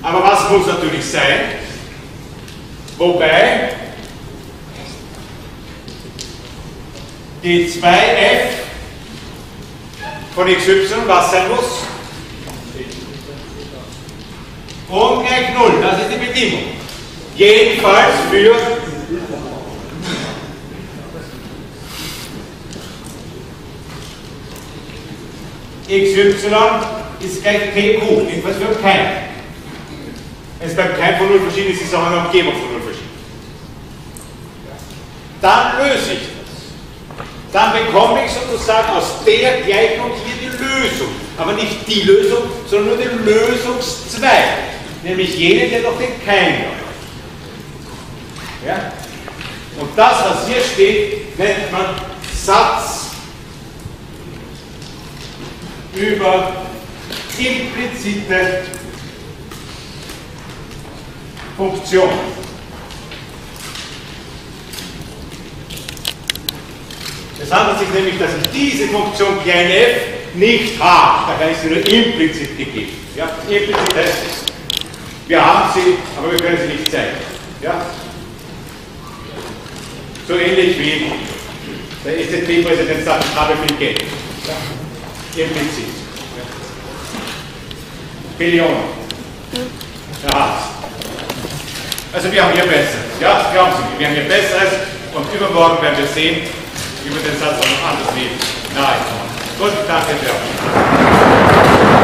Aber was muss natürlich sein? Wobei d2f von xy was sein muss? Und gleich 0, das ist die Bedingung. Jedenfalls für xy ist gleich pq, jedenfalls für Keim. Wenn es beim Keim von 0 verschieden ist, ist es auch eine Umgebung von 0 verschieden. Dann löse ich das. Dann bekomme ich sozusagen aus der Gleichung hier die Lösung. Aber nicht die Lösung, sondern nur den Lösungszweig. Nämlich jene, der noch den Keim läuft. Ja? Und das, was hier steht, nennt man Satz über implizite Funktionen. Es handelt sich nämlich, dass ich diese Funktion klein f nicht habe. Daher ist sie nur implizit gegeben. Ja? Implizit heißt es. Wir haben sie, aber wir können sie nicht zeigen. Ja? So ähnlich wie der EZB-Präsident sagt, ich habe viel Geld. Ja? Implizit. Ja? Billionen. Er hat's. Also wir haben hier Besseres. Ja, glauben Sie mir, wir haben hier Besseres und übermorgen werden wir sehen, wie wir den Satz auch noch anders lesen. Nein. Gut, danke sehr.